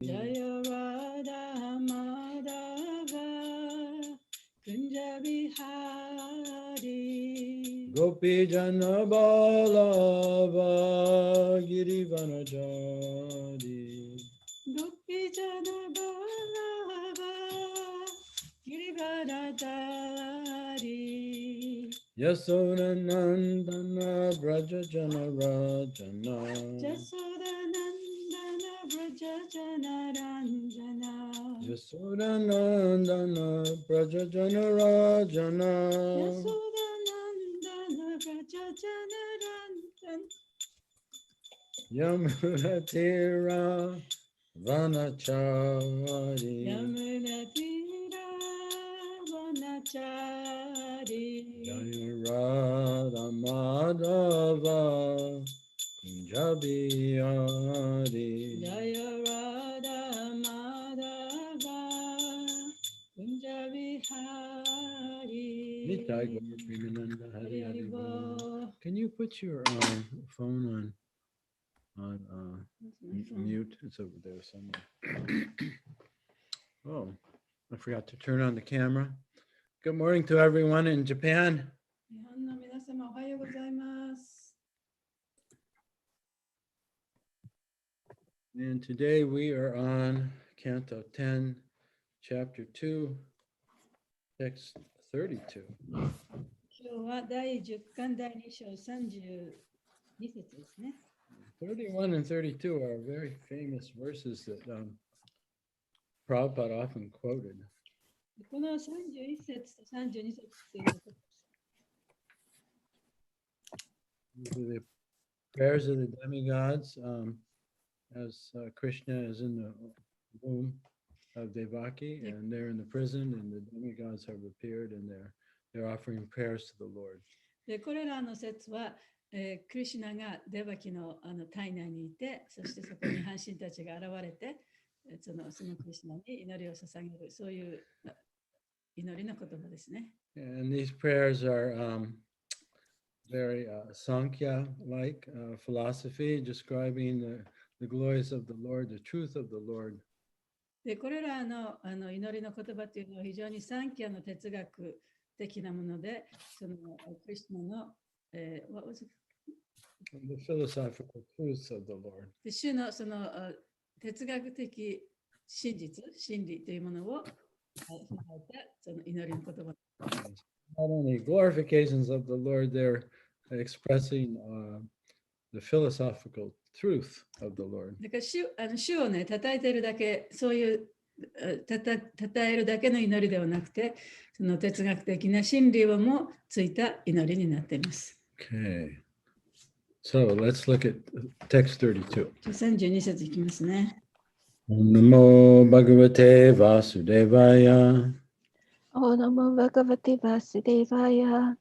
Jaya Radha Madhava Kunja Vihari Gopi Jana Balava Girivanajari Gopi Jana Balava Girivaradari Yasodanandana Braja Jana Rajana Jasodanandana Braja Jana Ranjana Yasodanandana Braja Jana Rajana Yasodanandana Braja Jana Ranjana Yamunatira Vanachari Yamuna Tira Vanachari Jaya Radha Madhava Kunjabiyari Jaya Radha Madhava Kunja Vihari Nitai Gaur Premananda Hari Hari Hari Bol. Bol. Can you put your phone on mute? It's over there somewhere. Oh, I forgot to turn on the camera. Good morning to everyone in Japan. 日本の皆様おはようございます。 And today we are on Canto 10, Chapter 2, Text 32. 今日は第10巻第2章32節ですね。 31 and 32 are very famous verses that Prabhupada often quoted. この31節と32節っていうのは These are the prayers of the demigods as Krishna is in the womb of Devaki, and they're in the prison, and the demigods have appeared, and they're offering prayers to the Lord. でこれらの説は、クリシュナがデバキの体内にいて、そしてそこに半身たちが現れて、そのクリシュナに祈りを捧げる、そういう祈りの言葉ですね。 And these prayers are very Sankhya-like philosophy, describing the glories of the Lord, the truth of the Lord. でこれらの祈りの言葉というのは非常にサンキャの哲学的なもので、そのクリシュナの、what was it? The philosophical truths of the Lord. で主のその哲学的真実、真理というものを踏まえたその祈りの言葉。 Not only glorifications of the Lord, they're expressing the philosophical truth of the Lord. だから主をね、称えているだけ、そういう称えるだけの祈りではなくて、その哲学的な真理をもついた祈りになっています。 Okay. So let's look at text 32. 32節いきますね。 Om Namo Bhagavate Vasudevaya. Om Namo Bhagavate Vasudevaya.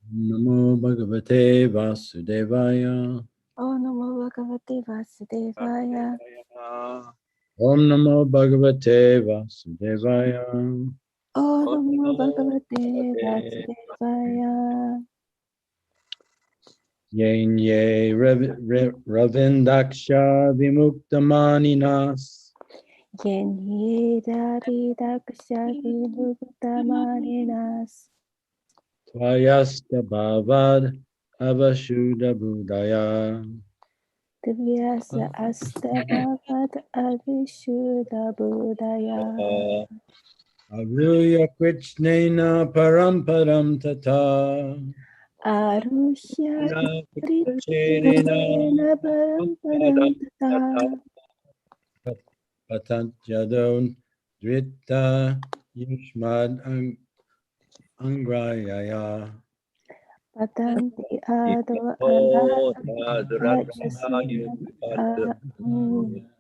Om Namo Bhagavate Vasudevaya. Om Namo Bhagavate Vasudevaya. Om Namo Bhagavate Vasudevaya. Om Namo Bhagavate Vasudevaya. Yen ye ravindaksha vimuktamaninas. Yen Yedari Daksha Vinuktamaninas. Tvayasta bhavad avashuddha buddhaya. Divyasa Astabhavad Avishuddha Buddhaya. Aruya Krichnena Paramparam Tata. Arushya Krishna Paramparam Tata. Patanjadon Dvita Yushmad Angrayaya. Patanti Ado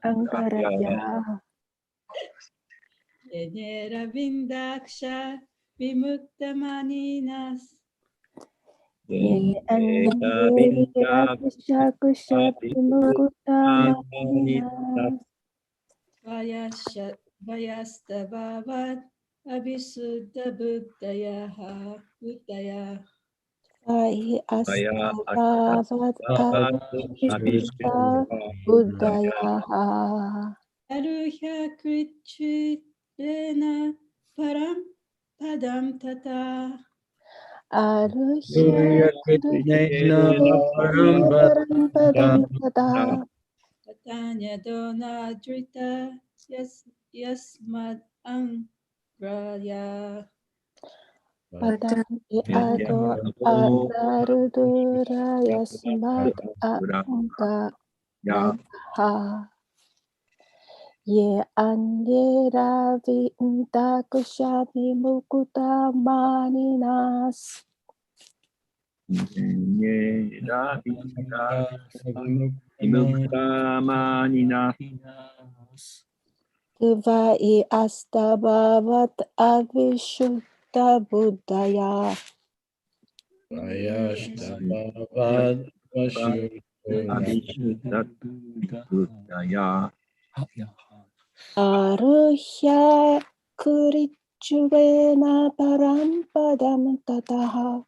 Angaraya. Yenera Vindaksha Vimuktamaninas. Vayasta Bhavat Abhisuddha Buddhayaha. Astabavat Abhisuddha Buddhayaha. Aruhya Krichirena Param Padam Tata. Aruhya Krishna Param Padam Tata. Tatanya Dona Drita Yasmad Angraya. Patanti Ado Anarudura Yasmad Anga Rayaha. Ye Anye Ravi Intakushami Mukuta Maninas. Kivai Astabhavat Avishuddha Buddhaya. Vayashtabhavad Aruhya Kurichuvena Parampadam Tataha.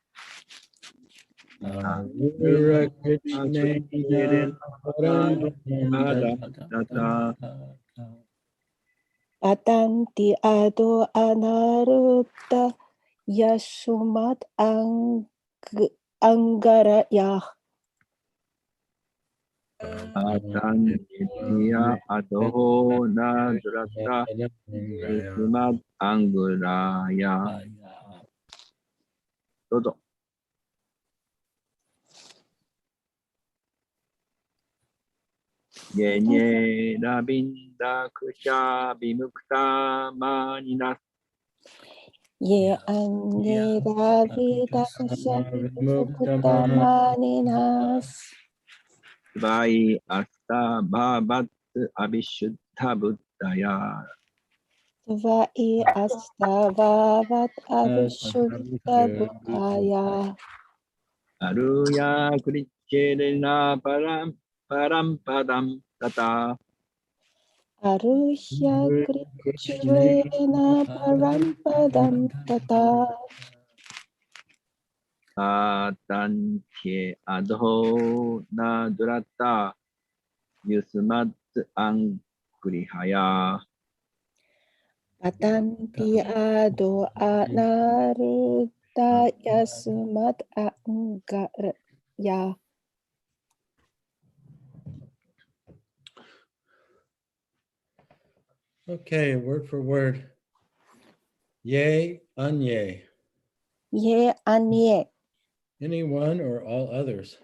Arura Krishna Patanti Ado Anarutta Yasumat Angaraya. Atanitya adoho nadrata yusmat anguraya. どうぞ。ゲニェラビンダクシャビムクタマニナス。Ye Anye Ravi Dakashami Mukta Maninas. バイアスタババッツアビシュッタブッダヤ。 Vai Astavavat Avishuddha Buddhaya. アルヤクリチェレナパランパダンタタ。 Aruhya Krichurena Parampadam Tata. アタンティアドホナドラタユスマッツアンクリハヤ。 Patanti Ado Anarutta Yasmat Angarya. Okay, word for word. Yea, anye. Ye Anye. Anyone or all others.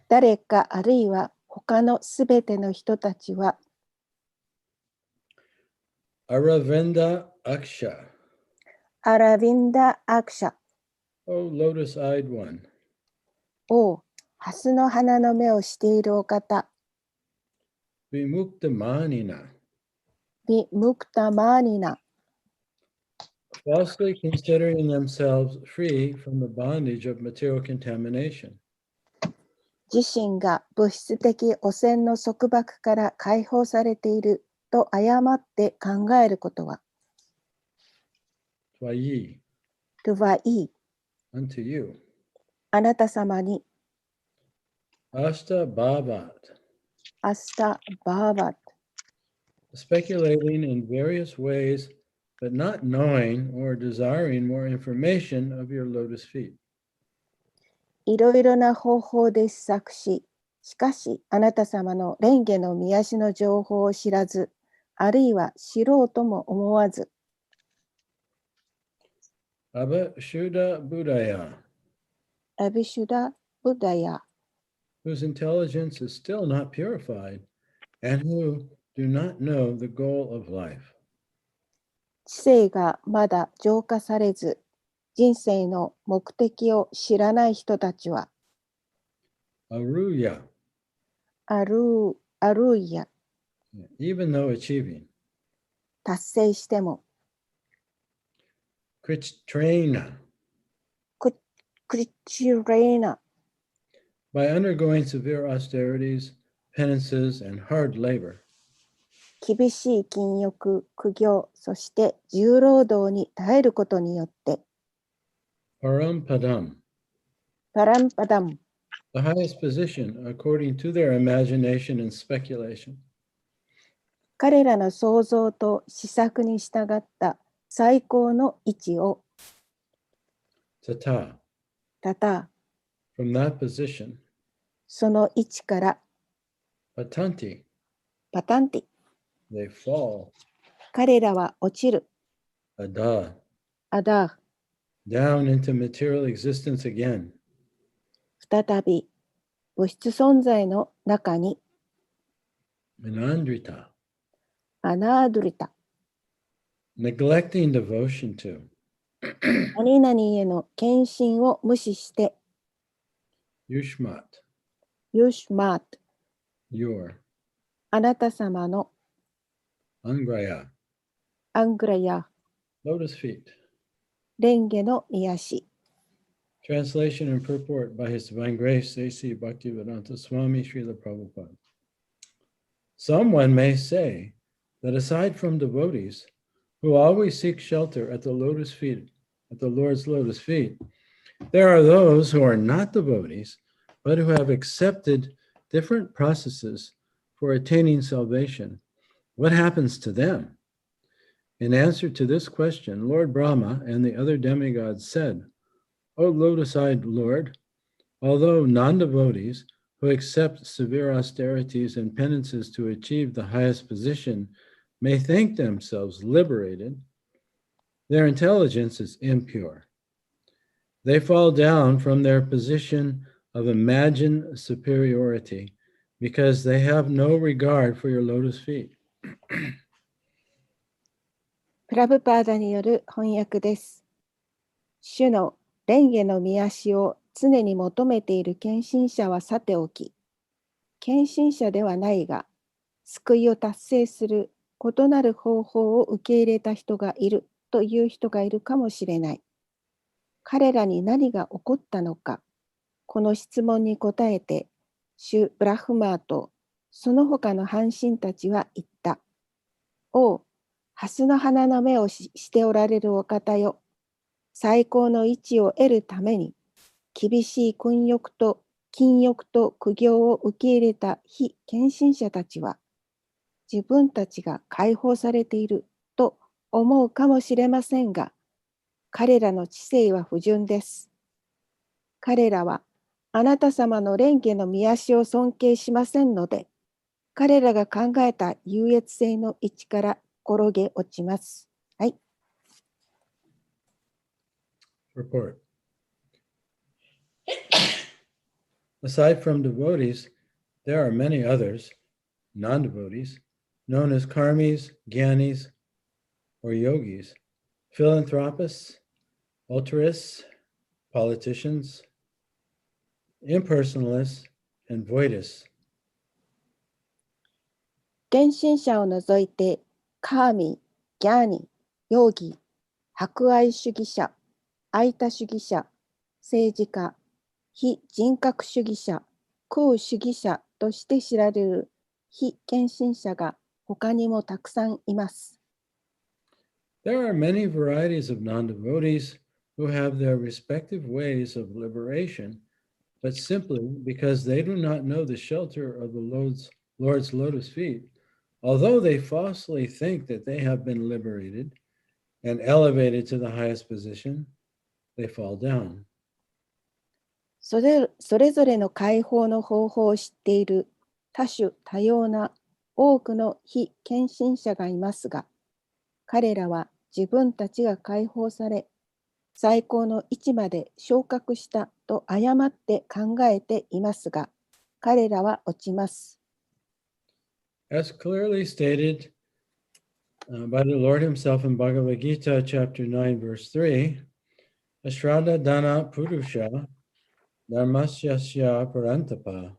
誰かあるいは他のすべての人たちは Aravinda Aksha. アラビンダ・アクシャ Oh, lotus-eyed one. をハスの花の目をしているお方 Vimuktamanina. ビムクタマーニナ Falsely considering themselves free from the bondage of material contamination. 自身が物質的汚染の束縛から解放されていると誤って考えることは Twayi, とはいい unto you. あなた様に Ashta Bhavat. アスタ・バーバッ Speculating in various ways, but not knowing or desiring more information of your lotus feet. いろいろな方法で試作し、しかしあなた様の蓮華の御足の情報を知らず、あるいは知ろうとも思わず、 Abba Shuddha Buddhaya, アビシュダ・ブダヤ whose intelligence is still not purified, and who do not know the goal of life. 知性がまだ浄化されず、人生の目的を知らない人たちは、 Aruya, アルイヤ、 even though achieving. 達成しても、 Kritrena, クリチュレーナ、 by undergoing severe austerities, penances, and hard labor. 厳しい禁欲、苦行、そして重労働に耐えることによって、 Parampadam, パランパダム、 the highest position according to their imagination and speculation. 彼らの創造と施策に従った最高の位置を Tata. たた、 From that position, その位置から patanti, パタンティ、 they fall, 彼らは落ちる、 ada, アダ down into material existence again. ー、再び物質存在の中に Manandrita, アナードリタ、 neglecting devotion to, 何々への献身を無視して yushmat, ユシュマート、 your, あなた様の angraya, アングラヤ、 lotus feet. 蓮華の癒し。 Translation and purport by His Divine Grace, A.C. Bhaktivedanta Swami Srila Prabhupada. Someone may say that aside from devotees who always seek shelter at the lotus feet, at the Lord's lotus feet, there are those who are not devotees, but who have accepted different processes for attaining salvation. What happens to them? In answer to this question, Lord Brahma and the other demigods said, O lotus-eyed Lord, although non-devotees who accept severe austerities and penances to achieve the highest position may think themselves liberated, their intelligence is impure. They fall down from their position of imagined superiority because they have no regard for your lotus feet. プラブパーダによる翻訳です。主の蓮華の御足を常に求めている献身者はさておき、献身者ではないが、救いを達成する異なる方法を受け入れた人がいるという人がいるかもしれない。彼らに何が起こったのか、この質問に答えて、主ブラフマーとその他の半身たちは言った。おう、蓮の花の目をしておられるお方よ。最高の位置を得るために、厳しい禁欲と苦行を受け入れた非献身者たちは、自分たちが解放されていると思うかもしれませんが、彼らの知性は不純です。彼らはあなた様の蓮華の御足を尊敬しませんので、彼らが考えた優越性の位置から転げ落ちます。はい。Report. Aside from devotees, there are many others, non-devotees, known as karmis, gyanis, or yogis, philanthropists, altruists, politicians, impersonalists, and voidists. 献身者を除いて、カーミ、ギャーニ、ヨーギ、博愛主義者、愛多主義者、政治家、非人格主義者、空主義者として知られる非献身者が他にもたくさんいます。There are many varieties of non-devotees who have their respective ways of liberation, but simply because they do not know the shelter of the Lord's lotus feet, although they falsely think that they have been liberated and elevated to the highest position, they fall down. それぞれの解放の方法を知っている多種多様な多くの非献身者がいますが、彼らは自分たちが解放され、最高の位置まで昇格したと誤って考えていますが、彼らは落ちます。As clearly stated by the Lord Himself in Bhagavad Gita, chapter 9, verse 3, Ashraddha Dana Purusha Dharmasyasya Parantapa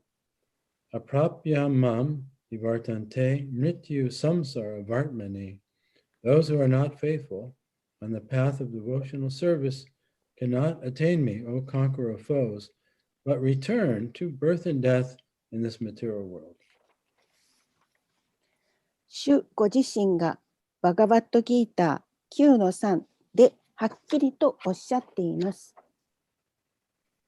Aprapya Mam Ivartante Mrityu Samsara Vartmani. Those who are not faithful on the path of devotional service cannot attain me, O conqueror of foes, but return to birth and death in this material world. 主ご自身がバガバットギーター 9-3 ではっきりとおっしゃっています。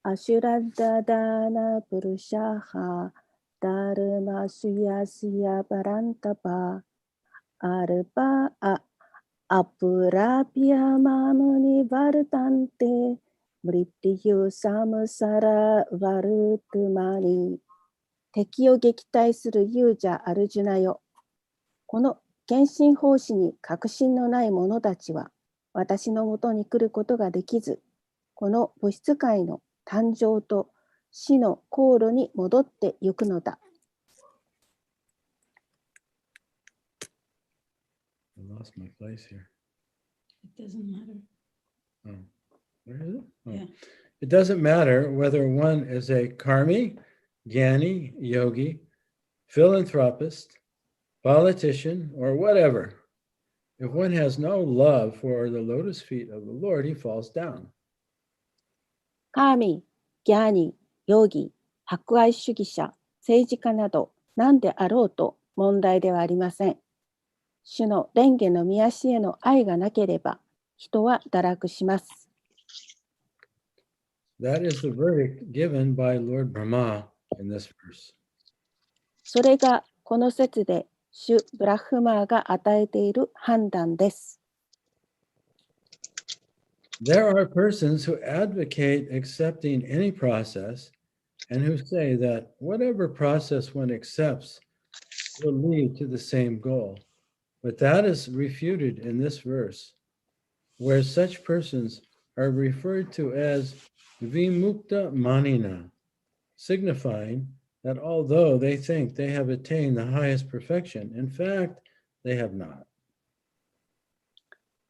アシュラッダダーナプルシャハダルマスヤスヤバランタパアルバア、アプラピアマムニバルタンテ、ブリティユサムサラバルトゥマニ。敵を撃退する勇者アルジュナよ。この献身奉仕に確信のない者たちは、私のもとに来ることができず、この物質界の誕生と死の航路に戻ってゆくのだ。I lost my place here. It doesn't matter. Oh, where is it? Oh. Yeah. It doesn't matter whether one is a karmi, jnani, yogi, philanthropist, politician, or whatever. If one has no love for the lotus feet of the Lord, he falls down. カーミ、ギャーニ、ヨギ、博愛主義者、政治家など何であろうと問題ではありません。主の蓮華の御足への愛がなければ人は堕落します。That is the verdict given by Lord Brahma in this verse. それがこの説で主ブラフマーが与えている判断です。There are persons who advocate accepting any process and who say that whatever process one accepts will lead to the same goal. But that is refuted in this verse, where such persons are referred to as vimukta manina, signifying that although they think they have attained the highest perfection, in fact, they have not.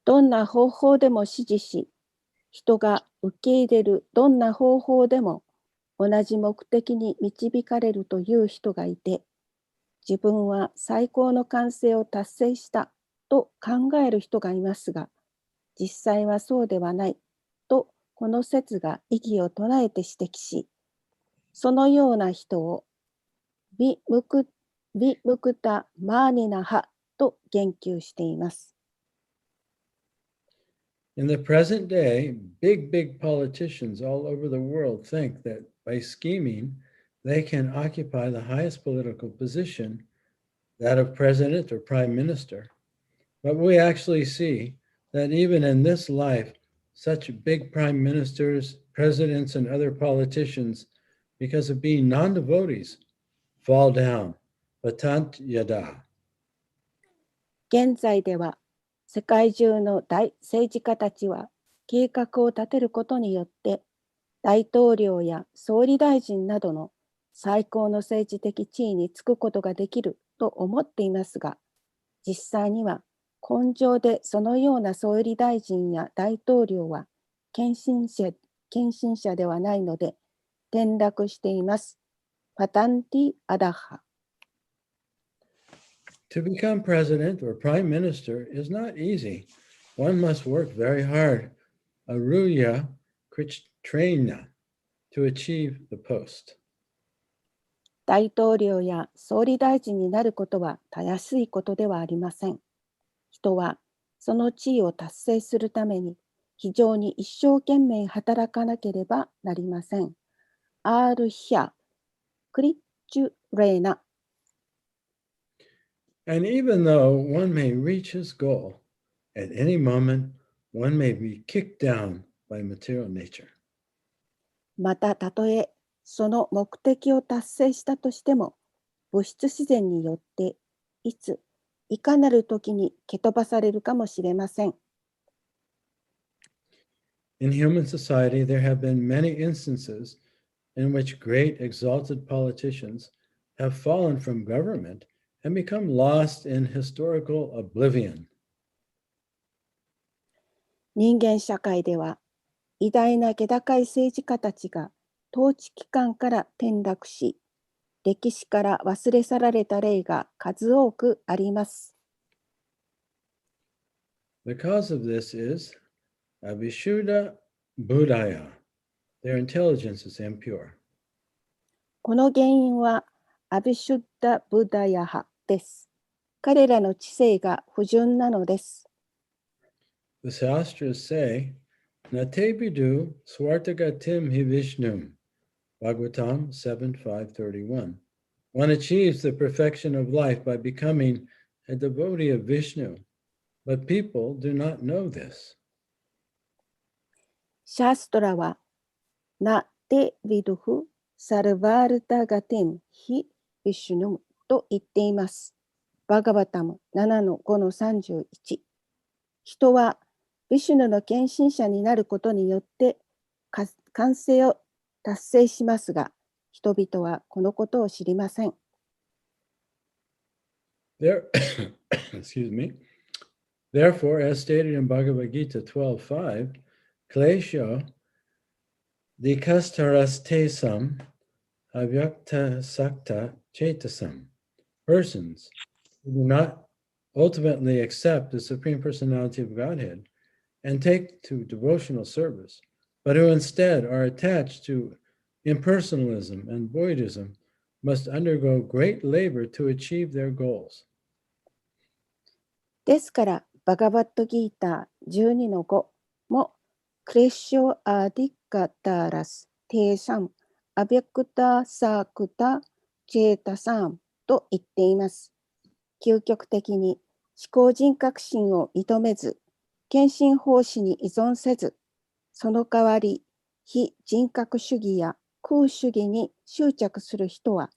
どんな方法でも支持し、人が受け入れるどんな方法でも同じ目的に導かれるという人がいて、自分は最高の完成を達成したと考える人がいますが、実際はそうではないとこの説が異議を唱えて指摘し、そのような人をビムクタマーニナハと言及しています。In the present day, big politicians all over the world think that by scheming, they can occupy the highest political position, that of president or prime minister. But we actually see that even in this life, such big prime ministers, presidents, and other politicians, because of being non-devotees, fall down. Patant yada. 現在では世界中の大政治家たちは計画を立てることによって大統領や総理大臣などの最高の政治的地位につくことができると思っていますが、実際には根性でそのような総理大臣や大統領は献身者ではないので転落しています。パタンティ・アダハ。To become president or prime minister is not easy. One must work very hard, aruya kritrena, to achieve the post. 大統領や総理大臣になることはたやすいことではありません。人はその地位を達成するために非常に一生懸命働かなければなりません。アールヒャ、クリッチュレーナ。And even though one may reach his goal, at any moment one may be kicked down by material nature. またたとえその目的を達成したとしても、物質自然によっていついかなる時に蹴飛ばされるかもしれません。In human society, there have been many instances in which great exalted politicians have fallen from government and become lost in historical oblivion. 人間社会では偉大な気高い政治家たちが統治機関から転落し、歴史から忘れ去られた例が数多くあります。The cause of this is Abhishuddha Buddhaya. Their intelligence is impure. この原因はアビシュッダ・ブダヤ派です。彼らの知性が不純なのです。The Shastras say, Nate Bidu Swartagatim hi Vishnum, Bhagavatam 7:531. One achieves the perfection of life by becoming a devotee of Vishnu, but people do not know this. シャストラは、なてヴィドゥフ・サルバールタガテン・ヒ・ビシュヌムと言っています。バガバタム7-5-31。人はビシュヌの献身者になることによって完成を達成しますが、人々はこのことを知りません。Excuse me. Therefore, as stated in Bhagavad Gita 12:5, Klesha Dikastarastesam Avyakta Sakta Chetasam. Persons who do not ultimately accept the Supreme Personality of Godhead and take to devotional service, but who instead are attached to impersonalism and voidism, must undergo great labor to achieve their goals. ですから、バガバットギーター 12-5 も、クレショアディカタラステーサムアビャクタサクタチェータサムと言っています。究極的に思考人格心を認めず、献身奉仕に依存せず、その代わり非人格主義や空主義に執着する人は、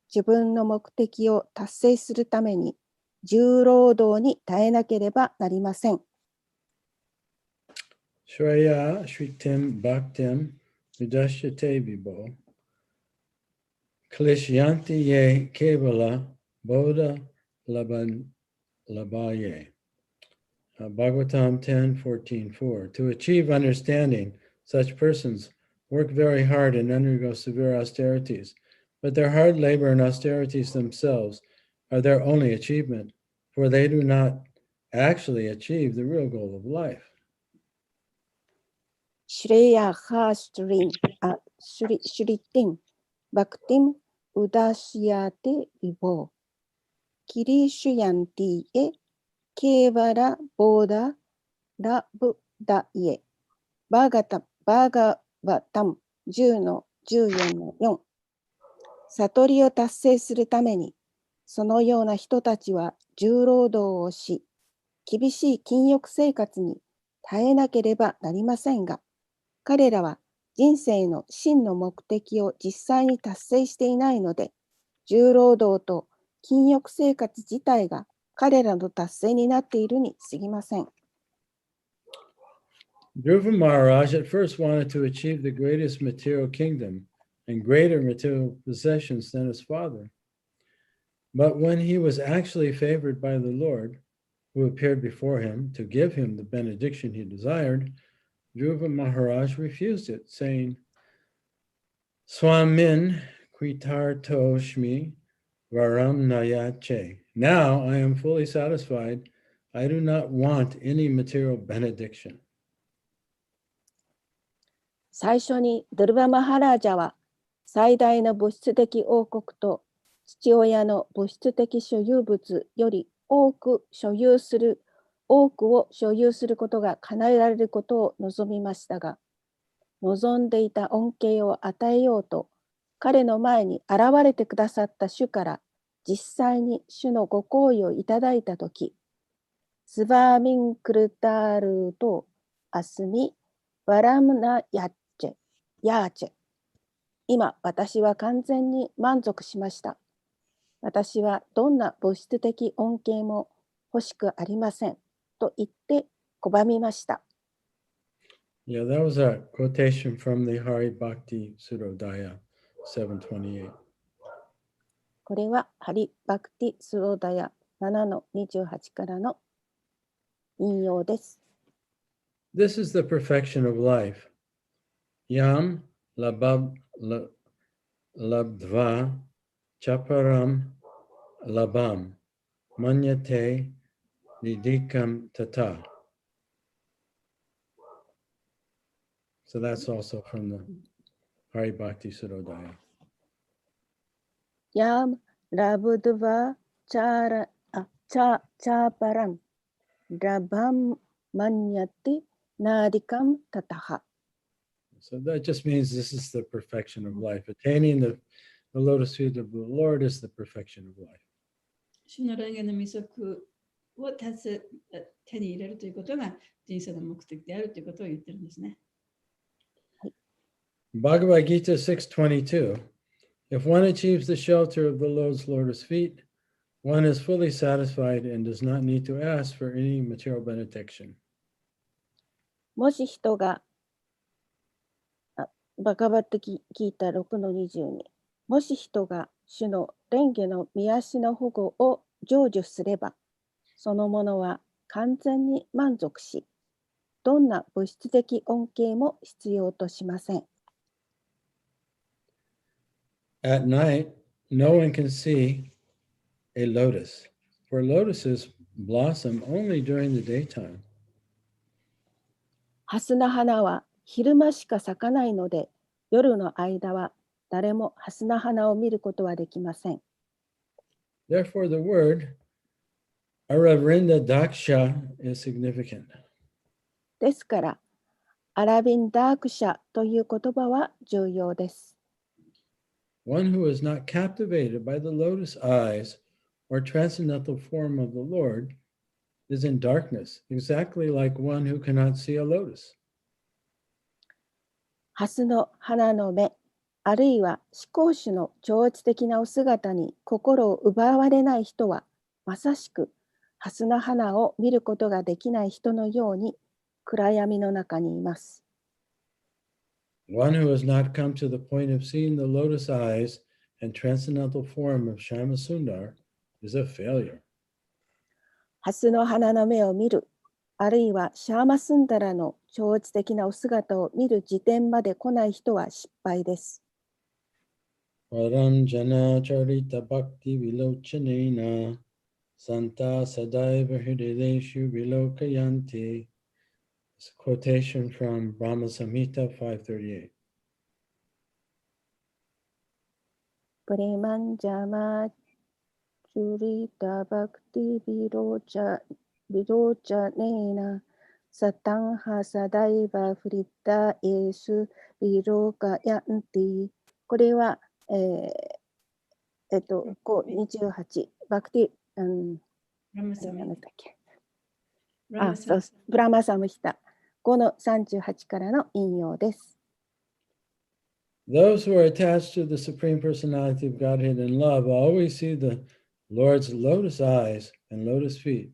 自分の目的を達成するために重労働に耐えなければなりません。Shreya Shritim Bhaktim Vidashyate Vibho Klishyanti Ye Kevala Bodha Labaye. Bhagavatam 10:14-4. To achieve understanding, such persons work very hard and undergo severe austerities, but their hard labor and austerities themselves are their only achievement, for they do not actually achieve the real goal of life. シュレヤハーシュリンシュリティンバクティムウダシヤテビボーキリシュヤンティエケーバラボーダラブダイエバーガバタム 10-14-4。悟りを達成するためにそのような人たちは重労働をし、厳しい禁欲生活に耐えなければなりませんが、彼らは人生の真の目的を実際に達成していないので、重労働と禁欲生活自体が彼らの達成になっているに過ぎません。Dhruva Maharaj at first wanted to achieve the greatest material kingdom and greater material possessions than his father. But when he was actually favored by the Lord, who appeared before him to give him the benediction he desired, Dhruva Maharaj refused it, saying, Swamin Kritartoshmi Varam Nayache. Now I am fully satisfied. I do not want any material benediction. 最初にドルバマハラージャは最大の物質的王国と父親の物質的所有物より多くを所有することが叶えられることを望みましたが、望んでいた恩恵を与えようと彼の前に現れてくださった主から実際に主のご好意をいただいたとき、スバーミンクルタールとアスミバラムナヤーチェ。今、私は完全に満足しました。私はどんな物質的恩恵も欲しくありません。と言って拒みました。Yeah, that was a quotation from the Hari Bhakti Surodaya 728. これはハリ・バクティ・スローダヤ 7-28 からの引用です。This is the perfection of life. Yam labdva chaparam labam manyate nidikam tata. So that's also from the Hari Bhakti Surodaya. ヤム・ラブドゥヴァ・チャーパラン・ラバン・マニャティ・ナーディカム・タタハ。So that just means this is the perfection of life. Attaining the lotus feet of the Lord is the perfection of life. 主の霊言の未足を手に入れるということが人生の目的であるということを言ってるんですね。Bhagavad Gita 6:22. If one achieves the shelter of the Lord's lotus feet, one is fully satisfied and does not need to ask for any material benediction. もし人が、バガバットギータ 6-22、もし人が主の蓮華の御足の保護を成就すれば、そのものは完全に満足し、どんな物質的恩恵も必要としません。At night, no one can see a lotus, for lotuses blossom only during the daytime. ハスナ花は昼間しか咲かないので、夜の間は誰もハスナ花を見ることはできません。Therefore, the word Aravinda Daksha is significant. ですから、アラビンダークシャという言葉は重要です。One who is not captivated by the lotus eyes or transcendental form of the Lord is in darkness, exactly like one who cannot see a lotus. ハスの花の目、あるいは至高主の超越的なお姿に心を奪われない人は、まさしくハスの花を見ることができない人のように暗闇の中にいます。One who has not come to the point of seeing the lotus eyes and transcendental form of Shyamasundar is a failure. ハスの花の目を見る、あるいはシャーマスンダラの超越的なお姿を見る時点まで来ない人は失敗です。Param jana charita bhakti vilochanena santa sadaiva hrideshu vilokayanti. It's a quotation from Brahma Samhita 538. プレマンジャマチュリタバクティビロチャネーナサタンハサダイバフリッタエースビロカヤンティ。これは、28バクティ、何だっけ、そうブラマサムヒタ5-38からの引用です。Those who are attached to the Supreme Personality of Godhead in love always see the Lord's lotus eyes and lotus feet,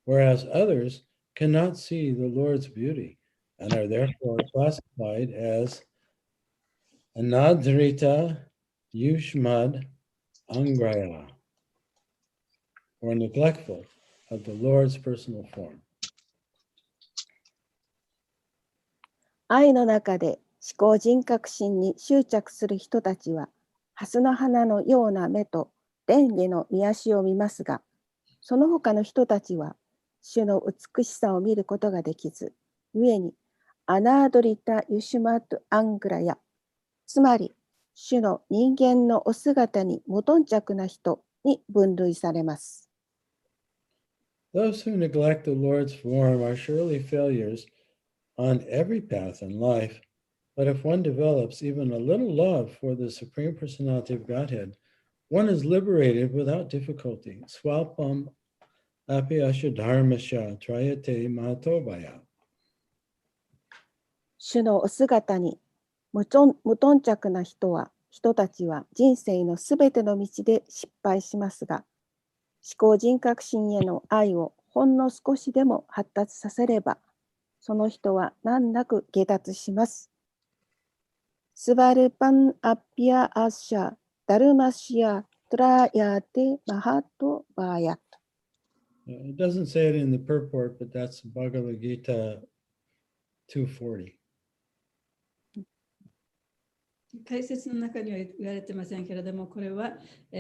whereas others cannot see the Lord's beauty and are therefore classified as Anadrita Yushmad Angraya, or neglectful of the Lord's personal form. 愛の中で思考人格心に執着する人たちは、ハスの花のような目と蓮華の御足を見ますが、その他の人たちは、主の美しさを見ることができず、故にアナードリタ・ユシュマト・アングラヤ、つまり、主の人間のお姿に無頓着な人に分類されます。Those who neglect the Lord's form are surely failures on every path in life, but if one develops even a little love for the Supreme Personality of Godhead, one is liberated without difficulty. Swalpam apiyasha dharmasha trayate mahatobaya. 主のお姿に無頓着な人たちは人生のすべての道で失敗しますが、思考人格心への愛をほんの少しでも発達させれば、その人は難なく下脱します。スバルパンアピアアシャダルマシアトラヤテマハトバヤ。It doesn't say it in the purport, but that's Bhagavad Gita 240. 解説の中には言われてませんけれども、これは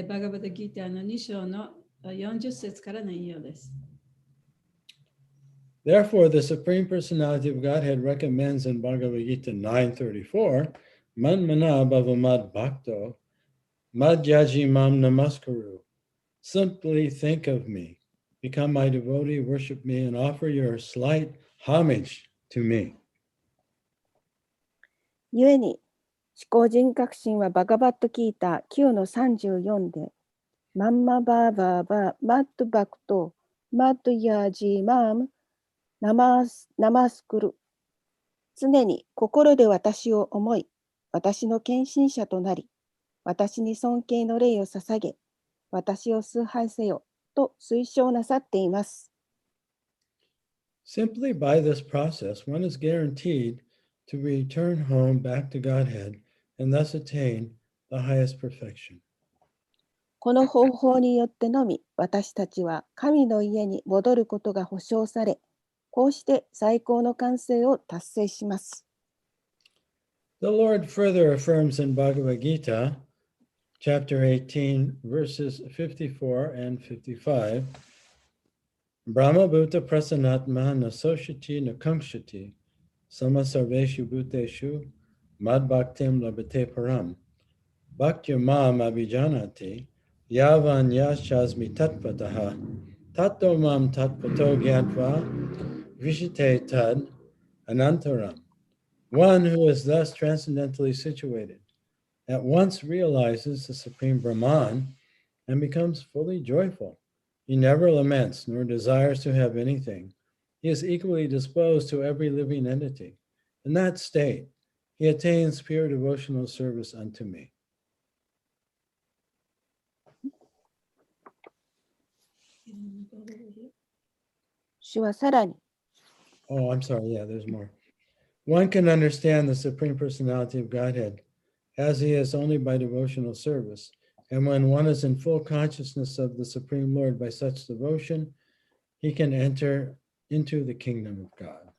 バガバダギータの2章の40節からの引用です。Therefore, the Supreme Personality of Godhead recommends in Bhagavad Gita 9:34, Man mana bhavamad bhakto, madhyaji mam namaskaru. Simply think of me, become my devotee, worship me, and offer your slight homage to me. 故に思考人格心はバガバットギータ 9-34 で、マンマバーバーバーマットバクトマットヤジーマムナマスクル。常に心で私を思い、私の献身者となり、私に尊敬の礼を捧げ、私を崇拝せよと推奨なさっています。Simply by this process, one is guaranteed to return home back to Godhead and thus attain the highest perfection. この方法によってのみ、私たちは神の家に戻ることが保証され、こうして最高の完成を達成します。The Lord further affirms in Bhagavad Gita, chapter 18, verses 54 and 55, Brahma Bhuta Prasanatma Nasoshati Nakamshati Samasarveshu Bhuteshu Mad Bhaktim Labate Param Bhaktya Mam Abhijanati Yavan Yashasmi Tatpataha Tato Mam Tatpato Gyatva Vishite Tad Anantaram. One who is thus transcendently situated at once realizes the Supreme Brahman and becomes fully joyful. He never laments nor desires to have anything. He is equally disposed to every living entity. In that state, he attains pure devotional service unto me. 主はさらに、Oh, I'm sorry. Yeah, there's more. One can understand the Supreme Personality of Godhead as he is only by devotional service. And when one is in full consciousness of the Supreme Lord by such devotion, he can enter into the kingdom of God.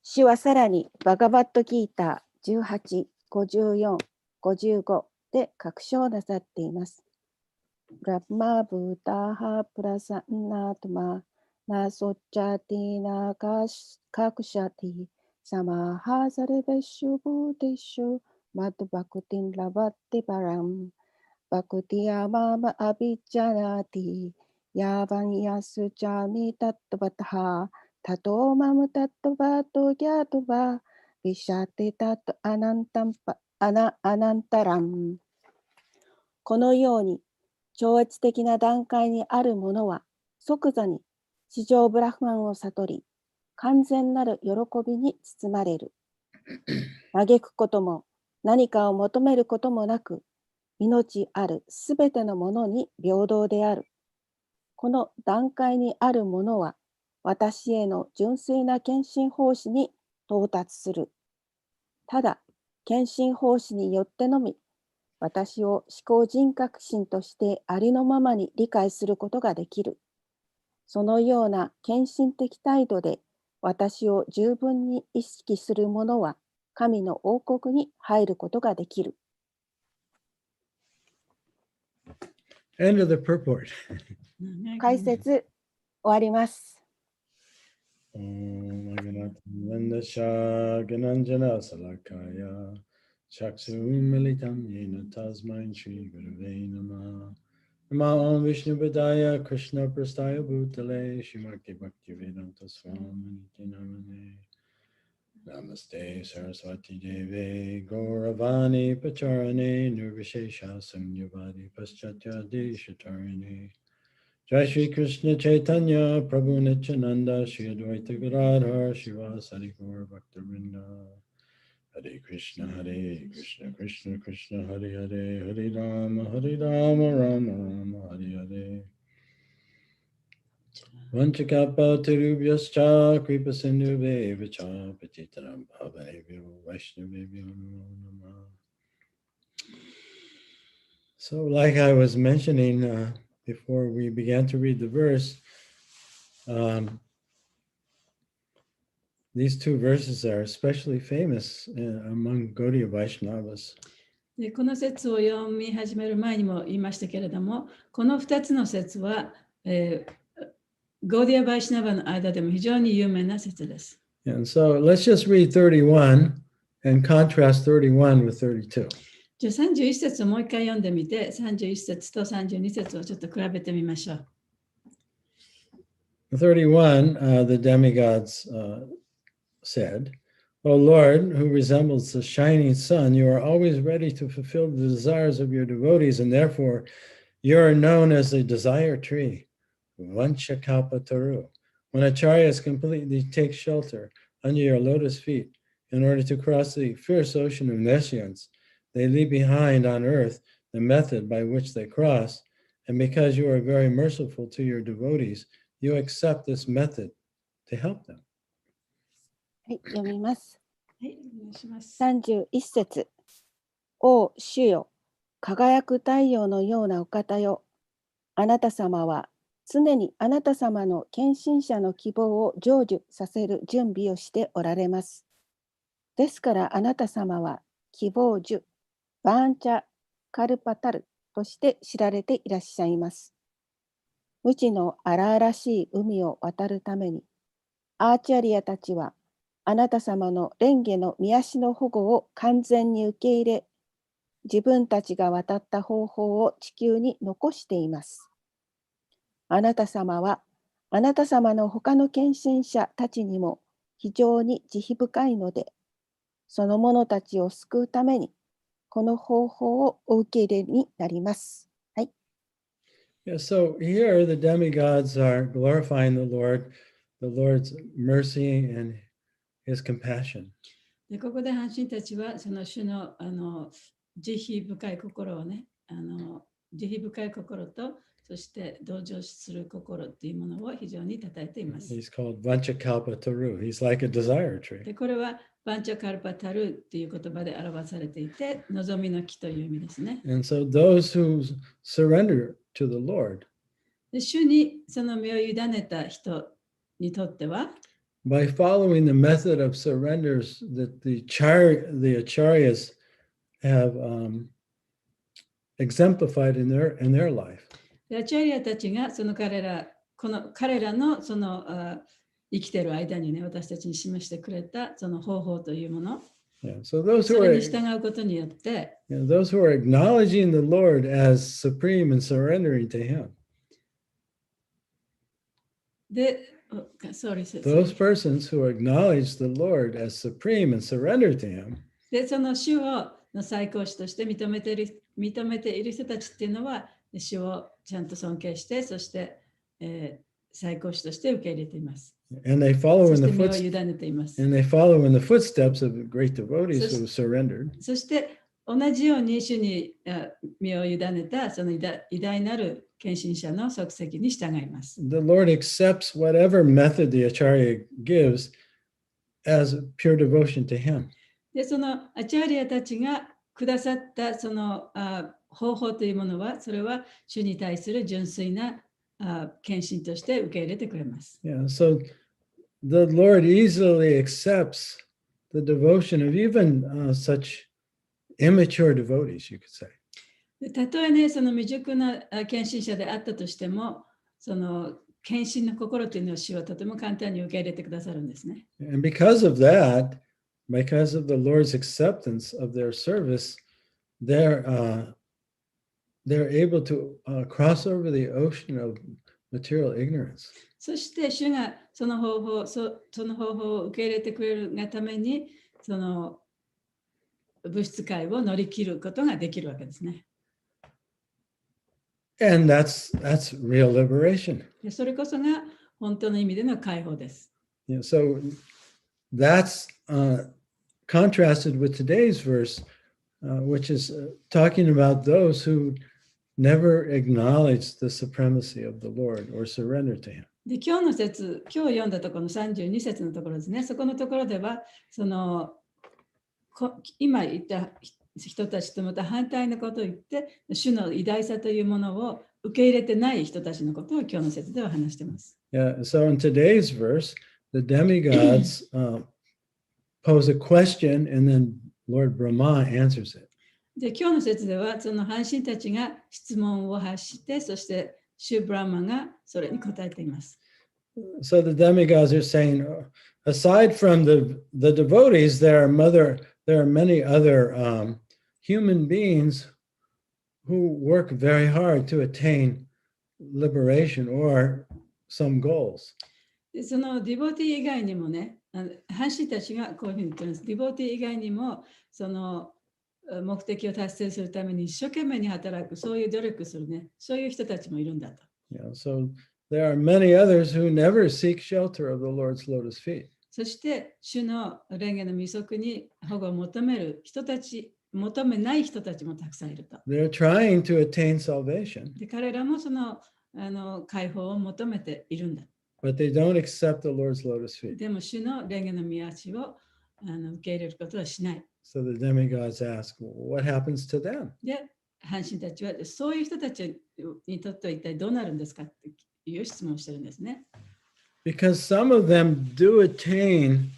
主はさらにバガバットギーター18、54、55で確証なさっています。ブラマブーターハプラサンナトマナソチャティナカクシャティサマハザレベシュブデシュマドバクティンラバティバラムバクティアママアビチャナティヤバンヤスチャミタットバタハタトマムタットバトギャトバビシャテタトアナンタラン。このように超越的な段階にあるものは即座に至上ブラフマンを悟り、完全なる喜びに包まれる。嘆くことも何かを求めることもなく、命あるすべてのものに平等である。この段階にあるものは、私への純粋な献身奉仕に到達する。ただ、献身奉仕によってのみ、私を思考人格心としてありのままに理解することができる。そのような献身的態度で私を十分に意識する者は神の王国に入ることができる。End of the purport. 解説終わります。Om Aganatha Gananjana Salakaya Chaksu Militam Yena Tasmain Shri Gurave Namah Namo Om Vishnu Padaya Krishna Prastaya Bhutale Shrimati Bhakti Vedanta Swami Namane Namaste Saraswati Deve Gauravani Pacharane Nirvishesha Samyavadi Paschatya Shatarane Jai Shri Krishna Chaitanya Prabhu Nityananda Shri Advaita Gadadhar Shiva Sadi Gaur Bhaktivinoda Hare Krishna Krishna Krishna Hare Hare Hare Rama Rama Rama Hare Hare Vanchakapa Tirubhyascha Kripa Sindhuve Vacha Patitanam Bhavanebhyo Vaishnavebhyo Namo Namah. So like I was mentioning before we began to read the verse, these two verses are especially famous among Gaudiya Vaishnavas. でこの説を読み始める前にも言いましたけれども、この2つの説は、ゴーディア・バイシナバの間でも非常に有名な説です。And so let's just read 31 and contrast 31 with 32. じゃあ31節をもう一回読んでみて、31節と32節をちょっと比べてみましょう。31, the demigods said, O Lord, who resembles the shining sun, you are always ready to fulfill the desires of your devotees, and therefore you are known as the desire tree, Vanchakalpataru. When acharyas completely take shelter under your lotus feet in order to cross the fierce ocean of nescience, they leave behind on earth the method by which they cross, and because you are very merciful to your devotees, you accept this method to help them. はい、読みます。はい、お願いします。31節。お主よ、輝く太陽のようなお方よ。あなた様は常にあなた様の献身者の希望を成就させる準備をしておられます。ですからあなた様は希望樹、バーンチャ・カルパタルとして知られていらっしゃいます。無知の荒々しい海を渡るために、アーチャリアたちはあなた様の蓮華の御足の保護を完全に受け入れ、自分たちが渡った方法を地球に残しています。あなた様は、あなた様の他の献身者たちにも非常に慈悲深いので、その者たちを救うために、この方法をお受け入れになります。はい。Yeah, so here the demigods are glorifying the Lord's mercy and his compassion. でここで阪神たちはその主の慈悲深い心をね、慈悲深い心と、そして同情する心っていうものを非常に称えています。He's called Vanchakalpataru. He's like a desire で tree. これはバンチャカルパタルっていう言葉で表されていて、望みの木という意味ですね。 And so those who surrender to the Lord で主にその身を委ねた人にとっては、by following the method of surrenders that the acharyas have exemplified in their life. でアチャリアたちがその彼らのその生きている間にね、私たちに示してくれたその方法というもの、 Yeah. So those そ who れ are に従うことによって、those who are acknowledging the Lord as supreme and surrendering to Him, で、those persons who acknowledge the Lord as supreme and surrender to Him, でその主をの最高司として認めている人たちっていうのは、主をちゃんと尊敬して、そして、最高司として受け入れています。 and they follow そ in し the て身を footsteps, 委ねています。 and they follow in the footsteps of great devotees who have surrendered. そして同じように主に身を委ねたその偉大なる献身者の足跡に従います。 The Lord accepts whatever method the acharya gives as pure devotion to Him. で、そのアチャーリアたちがくださったその方法というものは、それは主に対する純粋な献身として受け入れてくれます。 Yeah, so the Lord easily accepts the devotion of even such immature devotees, you could say. でたとえね、その未熟な献身者であったとしても、その献身の心というのを主はとても簡単に受け入れてくださるんですね。 And because of that, because of the Lord's acceptance of their service, they're able to cross over the ocean of material ignorance. そして主がその方法を受け入れてくれるがために、その物質界を乗り切ることができるわけですね。 And that's real liberation. でそれこそが本当の意味での解放です。 Yeah, so that's contrasted with today's verse, which is talking about those who never acknowledge the supremacy of the Lord or surrender to Him. で今日読んだところの32節のところですね。そこのところでは、その今言った人たちとまた反対のことを言って、主の偉大さというものを受け入れてない人たちのことを今日の説では話しています。Yeah, so in today's verse, the demigods pose a question and then Lord Brahma answers it. で今日の説では、その半神たちが質問を発して、そしてシュブラマがそれに答えています。So the demigods are saying, aside from the devotees, there are many other human beings who work very hard to attain liberation or some goals. でそのディボティ以外にもね、阪神たちがこういうふうに言ってるんです。ディボーティ以外にも、その目的を達成するために一生懸命に働く、そういう努力するね、そういう人たちもいるんだと。Yeah, so there are many others who never seek shelter of the Lord's lotus feet. そして、主の蓮華の御足に保護を求める人たち、求めない人たちもたくさんいると。They're trying to attain salvation, で彼らもその解放を求めているんだ。but they don't accept the Lord's lotus feet. でも、主の蓮華の御足を受け入れることはしない。So the demigods ask, well, what happens to them? で、阪神たちはそういう人たちにとっては一体どうなるんですかっていう質問をしてるんですね。Because some of them do attain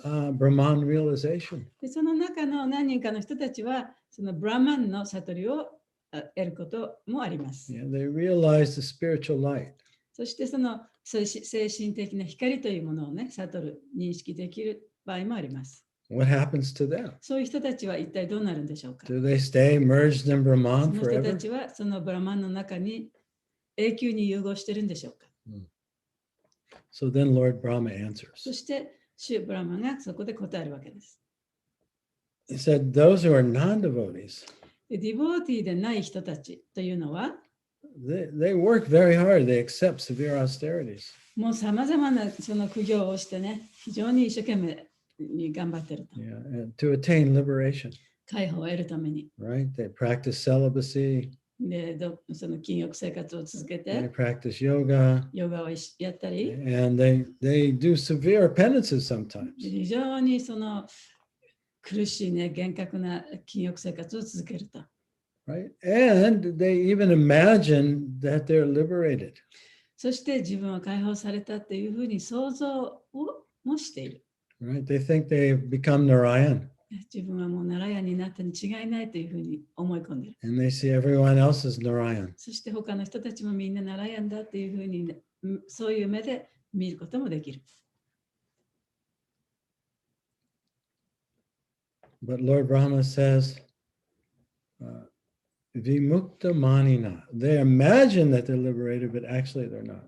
Brahman realization. でその中の何人かの人たちは、そのブラマンの悟りを得ることもあります。Yeah, they realize the spiritual light. そしてその精神的な光というものをね、悟る、認識できる場合もあります。What happens to them? そういう人たちは一体どうなるんでしょうか。 Do they stay merged in そ Brahman の人た forever? ちはそのブラマンの中に永久に融合してるんでしょうか。 So then Lord Brahma そ answers. して主ブラマンがそこで答えるわけです。He said, those who are non-devotees, でディボーティーでない人たちというのは、they work very hard. They accept severe austerities. もうさまざまなその苦行をしてね、非常に一生懸命に頑張ってると。 Yeah, and to attain liberation, 解放を得るために。 right? They practice celibacy, でその禁欲生活を続け they て、 practice yoga, ヨガをやったり、 and they do severe penances sometimes. 非常にその苦しいね、厳格な禁欲生活を続けると。 Right? And they even imagine that they're liberated. そして自分は解放されたっていうふうに想像をもしている。 Right? They think they've become Narayan, 自分はもう奈良屋になったに違いないというふうに思い込んでいる。 and they see everyone else as Narayan. そして他の人たちもみんな奈良屋だっていうふうに、そういう目で見ることもできる。 But Lord Brahma says, Vimukta manina. They imagine that they're liberated, but actually they're not.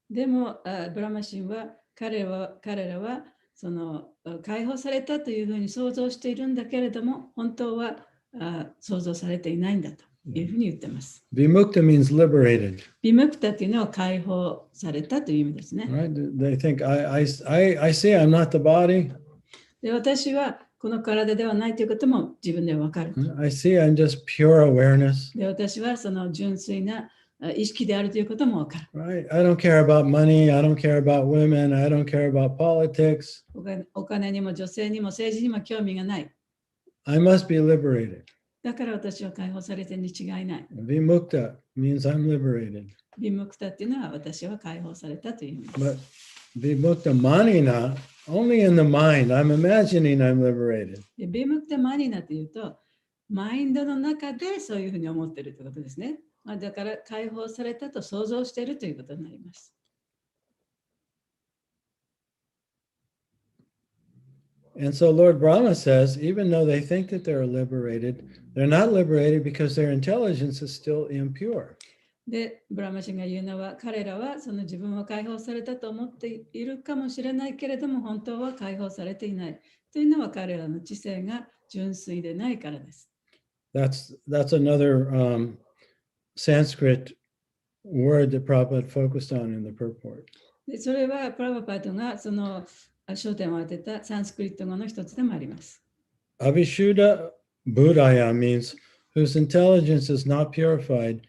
でも、ブラマ神は彼らはその解放されたというふうに想像しているんだけれども、本当は想像されていないんだというふうに言っています。Vimukta means liberated. ビムクタというのは解放されたという意味ですね。 Right? They think, I see I'm not the body. で私はこの体ではないということも自分では分かる。 I see I'm just pure awareness. で私はその純粋な意識であるということも分かる。 Right? I don't care about money. I don't care about women. I don't care about politics. お金にも女性にも政治にも興味がない。 I must be liberated. だから私は解放されてに違いない。 Vimukta means I'm liberated. ビムクタっていうのは私は解放されたという意味です。 But Vimukta manina, only in the mind. I'm imagining I'm liberated. でビムクタマニナというと、マインドの中でそういうふうに思っているということですね。だから解放されたと想像しているということになります。 And so Lord Brahma says, even though they think that they're liberated, they're not liberated because their intelligence is still impure. で、ブラマシンが言うのは、彼らはその自分を解放されたと思っているかもしれないけれども、本当は解放されていない。というのは彼らの知性が純粋でないからです。 That's another Sanskrit word that Prabhupada focused on in the purport. でそれはプラバパートがその焦点を当てたサンスクリット語の一つでもあります。 Avishuddha Buddhaya means whose intelligence is not purified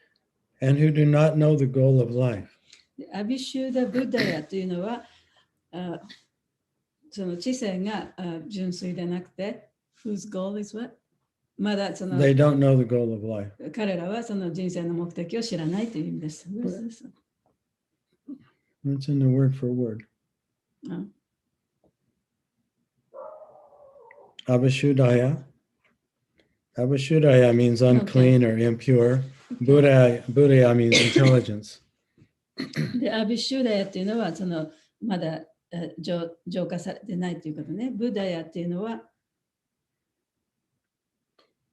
and who do not know the goal of life. アビシューダ・ブッダヤというのは、その知性が純粋でなくて、whose goal is what? まだその They don't know the goal of life. 彼らはその人生の目的を知らないという意味です。It's in the word for word. Avishuddhaya. Avishuddhaya means unclean or impure. Buddhaya means intelligence. で、アビシューダヤというのはそのまだ浄化されてないということね。ブッダヤというのは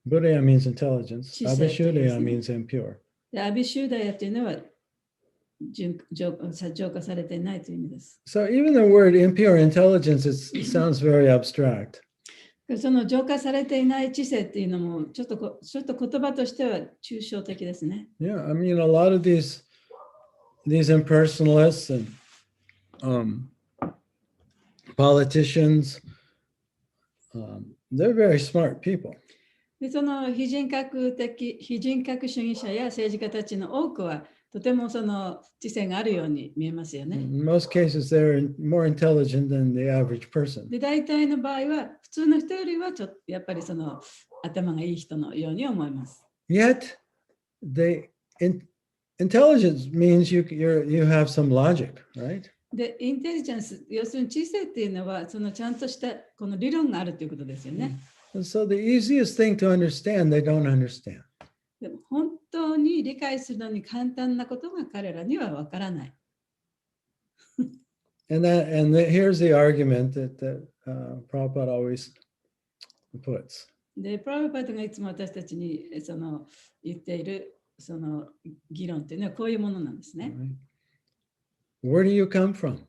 Buddhaya means intelligence. She said Avishuddhaya yes. means impure. でアビシューダヤというのは浄化されていないという意味です。So even the word impure intelligence sounds very abstract. その浄化されていない知性っていうのもちょっと言葉としては抽象的ですね。Yeah, I mean, a lot of these impersonalists and politicians, they're very smart people. でその非人格主義者や政治家たちの多くはとてもその知性があるように見えますよね。In most cases, they're more intelligent than the average person. で大体の場合は普通の人よりはちょっとやっぱりその頭がいい人のように思います。Yet, intelligence means you have some logic, right? で、インテリジェンス、要するに知性っていうのはそのちゃんとしたこの理論があるということですよね。And so the easiest thing to understand, they don't understand. でも本当に理解するのに簡単なことが彼らにはわからない。And here's the argument that Prabhupada always puts. で、プラブパートがいつも私たちにその言っているその議論っていうのはこういうものなんですね。Where do you come from?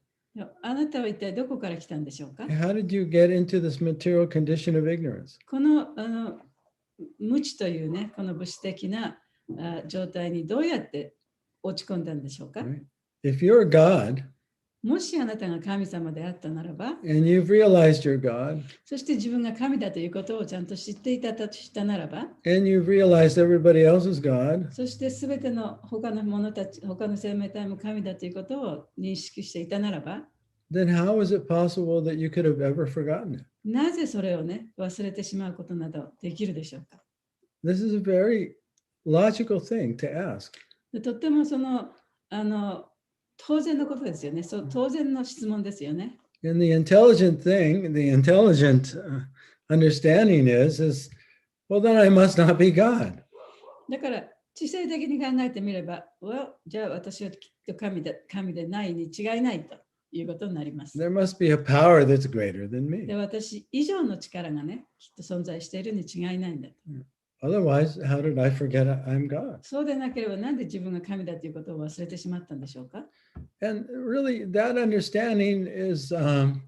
あなたは一体どこから来たんでしょうか？ How did you get into this material condition of ignorance? この無知というね、この物質的な状態にどうやって落ち込んだんでしょうか？ Right? If you're God, もしあなたが神様であったならば、 and you've realized you're God, そして自分が神だということをちゃんと知っていたとしたならば、 and you've realized everybody else is God, そしてすべての他の者たち、他の生命体も神だということを認識していたならば、 then how is it possible that you could have ever forgotten it? なぜそれをね、忘れてしまうことなどできるでしょうか？ This is a very logical thing to ask. とってもその当然のことですよね。当然の質問ですよね。And the intelligent understanding is, well, then I must not be God. だから知性的に考えてみれば、じゃあ私はきっと神でないに違いないということになります。 There must be a power that's greater than で me. 私以上の力がね、きっと存在しているに違いないんだと。Otherwise, how did I forget I'm God? そうでなければなんで自分が神だということを忘れてしまったんでしょうか？ And really, that understanding is an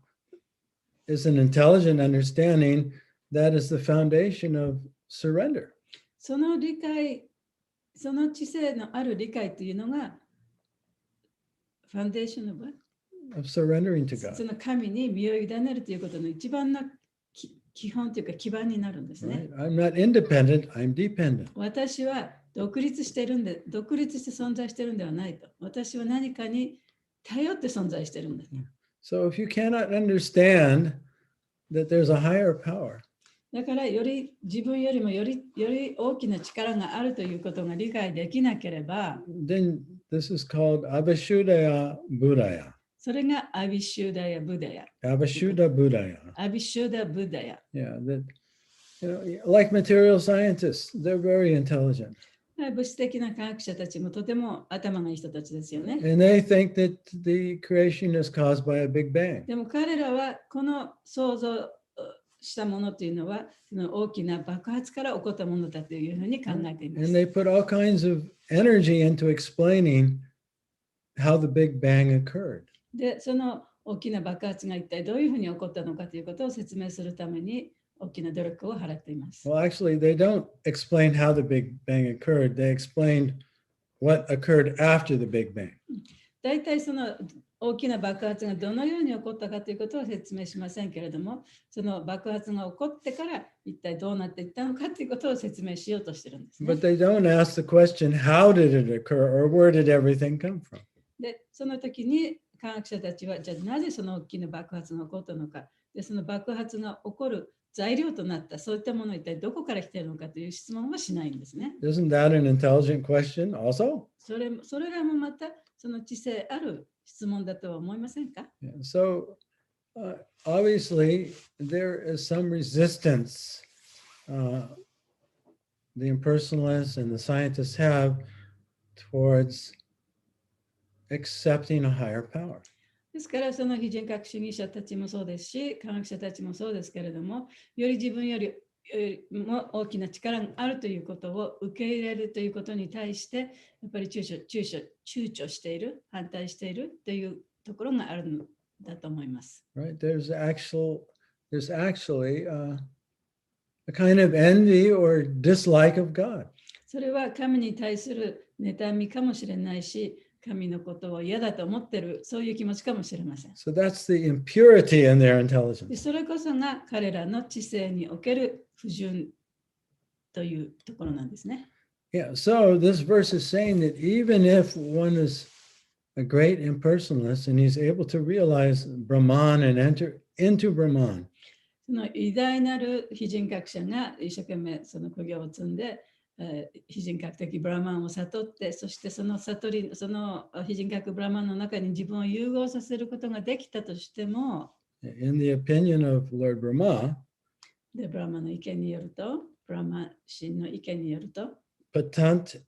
intelligent understanding that is the foundation of surrender. その理解、その知性のある理解というのが、ファンデーションの場合、 Of surrendering to そ God. の神に身を委ねるということの一番の基本というか基盤になるんですね。 Right? I'm not independent, I'm dependent. 私は独立して存在しているんではないと。私は何かに頼って存在しているんだと。 So if you cannot understand that there's a higher power, だからより自分よりもより大きな力があるということが理解できなければ、 then this is called Abhishuddha Buddhaya. それがアビシューダヤ・ブダヤ。 Abhishuddha Buddhaya. アビシューダ・ブダヤ。 Yeah, that like material scientists, they're very intelligent. 物質的な科学者たちもとても頭がいい人たちですよね。 And they think that the creation is caused by a big bang. でも彼らはこの想像したものというのはその大きな爆発から起こったものだというふうに考えていま And す。 they put all kinds of energy into explaining how the big bang occurred. で、その大きな爆発が一体どういうふうに起こったのかということを説明するために大きな努力を払っています。 Well, actually, they don't explain how the big bang occurred. They explained what occurred after the big bang. 大体その大きな爆発がどのように起こったかということを説明しませんけれども、その爆発が起こってから一体どうなっていったのかということを説明しようとしているんですね。 But they don't ask the question, how did it occur or where did everything come from? で、その時に科学者たちは、じゃあなぜその大きな爆発が起こったのか、でその爆発が起こる材料となったそういったものは一体どこから来ているのかという質問はしないんですね。 Isn't that an intelligent question also? それらもまたその知性ある質問だとは思いませんか？ Yeah. So obviously there is some resistance the impersonalists and the scientists have towards accepting a higher power. ですからその非人格主義者たちもそうですし、科学者たちもそうですけれども、より自分よりも大きな力があるということを受け入れるということに対して、やっぱり躊躇している、反対しているというところがあるのだと思います。Right? There's actually a kind of envy or dislike of God. それは神に対する妬みかもしれないし、神のことを嫌だと思っている、そういう気持ちかもしれません。So that's the impurity in their intelligence. それこそが彼らの知性における不純というところなんですね。Yeah, so this verse is saying that even if one is a great impersonalist and he's able to realize Brahman and enter into Brahman, その偉大なる非人格者が一生懸命その苦行を積んで、非人格的ブラマンを悟って、そしてその悟り、その非人格ブラマンの中に自分を融合させることができたとしても、in the opinion of Lord Brahma, でブラマンの意見によると、ブラマン神の意見によると、patant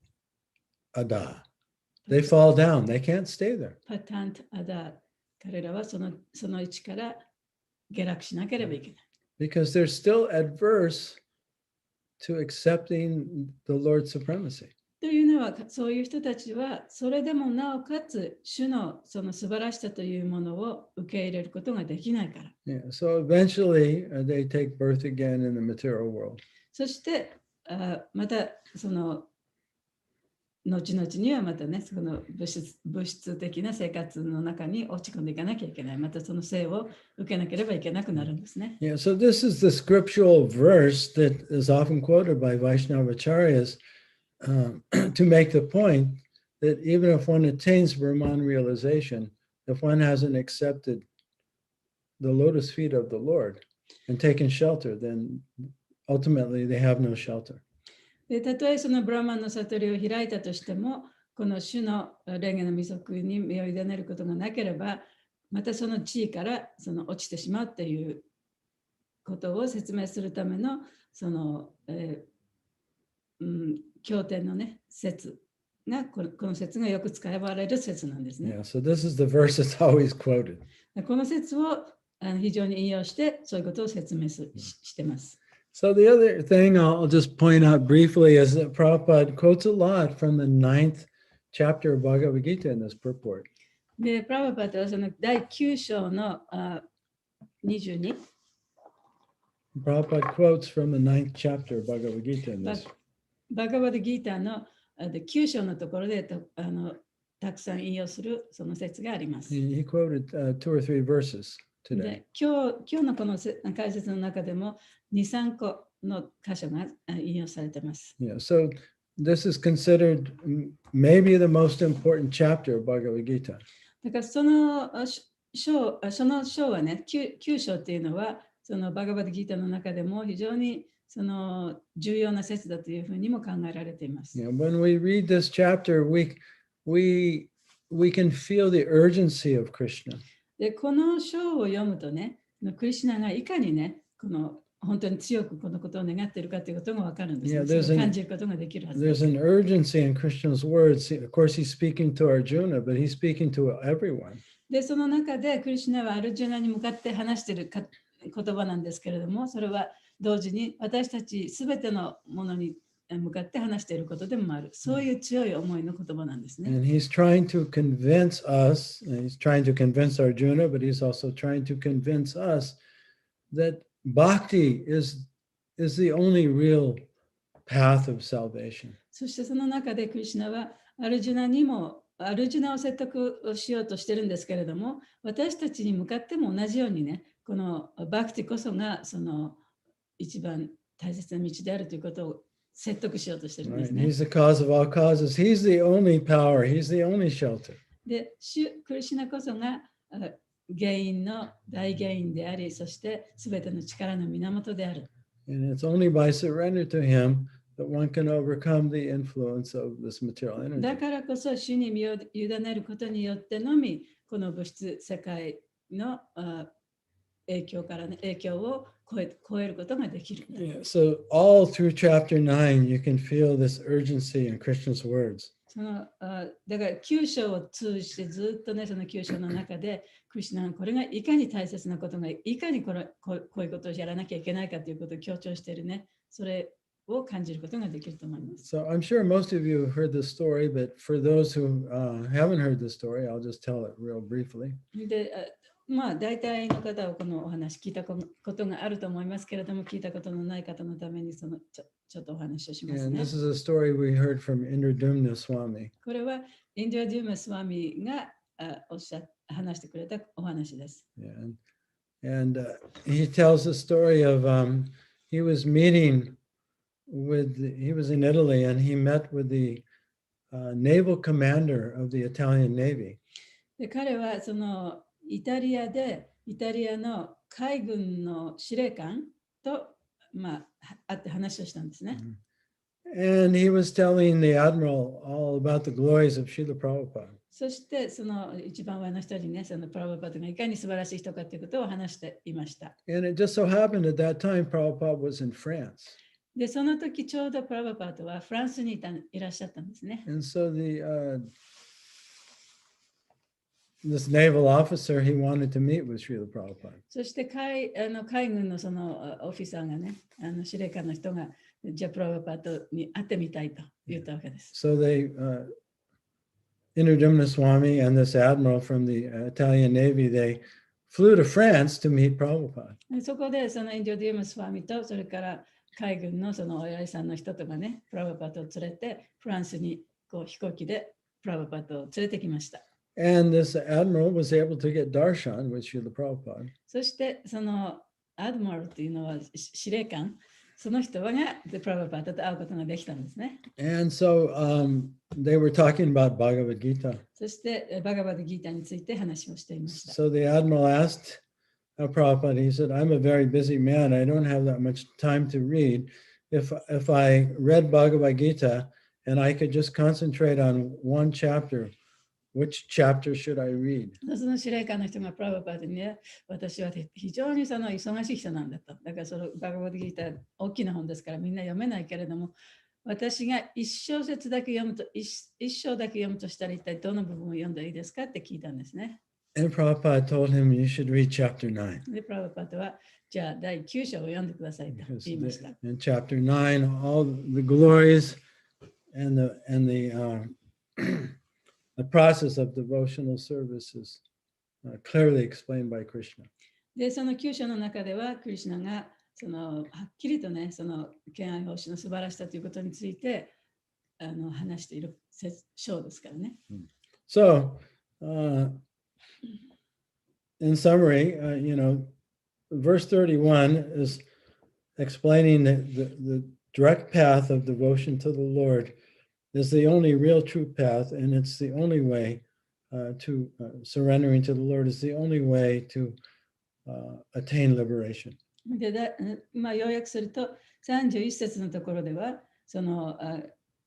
ada. They fall down. They can't stay there. パタントアダー、彼らはその位置から下落しなければいけない。Because they're still adverse to accepting the Lord's supremacy. というのは、そういう人たちは、それでもなおかつ、主のその素晴らしさというものを受け入れることができないから。Yeah, so eventually they take birth again in the material world. そして、またその後々にはまたね、その物質的な生活の中に落ち込んでいかなきゃいけない。またその生を受けなければいけなくなるんですね。Yeah, so this is the scriptural verse that is often quoted by Vaishnavacharyas to make the point that even if one attains Brahman realization, if one hasn't accepted the lotus feet of the Lord and taken shelter, then ultimately they have no shelter. でたとえそのブラマンの悟りを開いたとしても、この主の蓮華の御足に身を委ねることがなければ、またその地位からその落ちてしまうということを説明するためのその、経典のね、説がこの説がよく使われる説なんですね。Yeah, so this is the verse that's always quoted. この説を非常に引用して、そういうことを説明しています。So the other thing I'll just point out briefly is that Prabhupada quotes a lot from the 9th chapter of Bhagavad Gita in this purport. で、プラバパートはその第9章の22。Prabhupada quotes from the 9th chapter of Bhagavad Gita in this. バガバドギーターの9章のところでたくさん引用するその説があります。He quoted 2 or 3 verses today. で今日のこの解説の中でも2、3個の箇所が引用されています。Yeah, so this is considered maybe the most important chapter of Bhagavad Gita. だからその章はね、9章っていうのは、そのバガバドギーターの中でも非常にその重要な説だというふうにも考えられています。Yeah, when we read this chapter, we can feel the urgency of Krishna. で、この章を読むとね、クリシュナがいかにね、この本当に強くこのことを願っているかということが分かるんですね。それを感じることができるはずです。There's an urgency in Krishna's words. Of course, he's speaking to Arjuna, but he's speaking to everyone. で、その中でクリシュナはアルジュナに向かって話している言葉なんですけれども、それは同時に私たちすべてのものに向かって話していることでもある。そういう強い思いの言葉なんですね。And he's trying to convince us, and he's trying to convince Arjuna, but he's also trying to convince us that bhakti is the only real path of salvation. そしてその中でクリシュナはアルジュナを説得しようとしてるんですけれども、私たちに向かっても同じようにね、このバクティこそがその一番大切な道であるということを説得しようとしてるんですね。He's the cause of all causes. He's the only power. He's the only shelter. で、クリシュナこそが原因の大原因であり、そしてすべての力の源である。And it's only by surrender to him that one can overcome the influence of this material energy. だからこそ主に身を委ねることによってのみ、この物質世界の影響からね、影響を超えることができる。Yeah, so all through chapter 9, you can feel this urgency in Krishna's words. だから9章を通じてずっとね、その9章の中で、クリシュナがこれがいかに大切なことが、いかにこういうことをやらなきゃいけないかということを強調しているね、それを感じることができると思います。So I'm sure most of you have heard this story, but for those who haven't heard the story, I'll just tell it real briefly. で、まあ、大体の方はこのお話聞いたことがあると思いますけれども、聞いたことのない方のためにちょっとお話をします And ね。 this is a story we heard from Indradumna Swami. これはインドゥア・デューマ・スワミが話してくれたお話です。Yeah, and he tells the story of he was meeting he was in Italy and he met with the naval commander of the Italian Navy. で彼はそのイタリアの海軍の司令官と、まあ、会って話をしたんですね。And he was telling the admiral all about the glories of Srila Prabhupada. そしてその一番上の人にね、そのプラブパードがいかに素晴らしい人かということを話していました。And it just so happened at that time Prabhupada was in France. で、その時ちょうどプラブパードはフランスにいらっしゃったんですね。And so this naval officer, he wanted to meet with Srila Prabhupada. そして海軍のそのオフィサーがね、司令官の人が、じゃあプラブパードに会ってみたいと言ったわけです。So Indradumna Swami and this admiral from the Italian Navy, they flew to France to meet Prabhupada. そこでそのインドディウムスワミと、それから海軍のそのお偉いさんの人とかね、プラブパードを連れて、フランスに飛行機でプラブパードを連れてきました。And this admiral was able to get darshan with Srila Prabhupada. そしてそのアドミラルというのは司令官、その人がプラブパードと会うことができたんですね。And so they were talking about Bhagavad Gita. そしてバガバドギータについて話をしていました。So the admiral asked Prabhupada, he said, I'm a very busy man. I don't have that much time to read. If I read Bhagavad Gita and I could just concentrate on one chapter, which chapter should I read? その司令官の人がプラブパードにね、私は非常にその忙しい人なんだと。だからそのバガバドギータ大きな本ですからみんな読めないけれども、私が一小節だけ読むと、一章だけ読むとしたら一体どの部分を読んだらいいですかって聞いたんですね。And Prabhupada told him, you should read chapter 9. で、プラブパードは、じゃあ第9章を読んでくださいと Because 言いました。in chapter 9, all the glories and the process of devotional service is clearly explained by Krishna. で、その9章の中では、クリシュナがそのはっきりとね、その敬愛奉仕の素晴らしさということについて話している章ですからね。So, in summary, verse 31 is explaining that the direct path of devotion to the Lord is the only real true path, and it's the only way to surrendering to the Lord is the only way to attain liberation. でまあ、要約すると、31節のところでは、その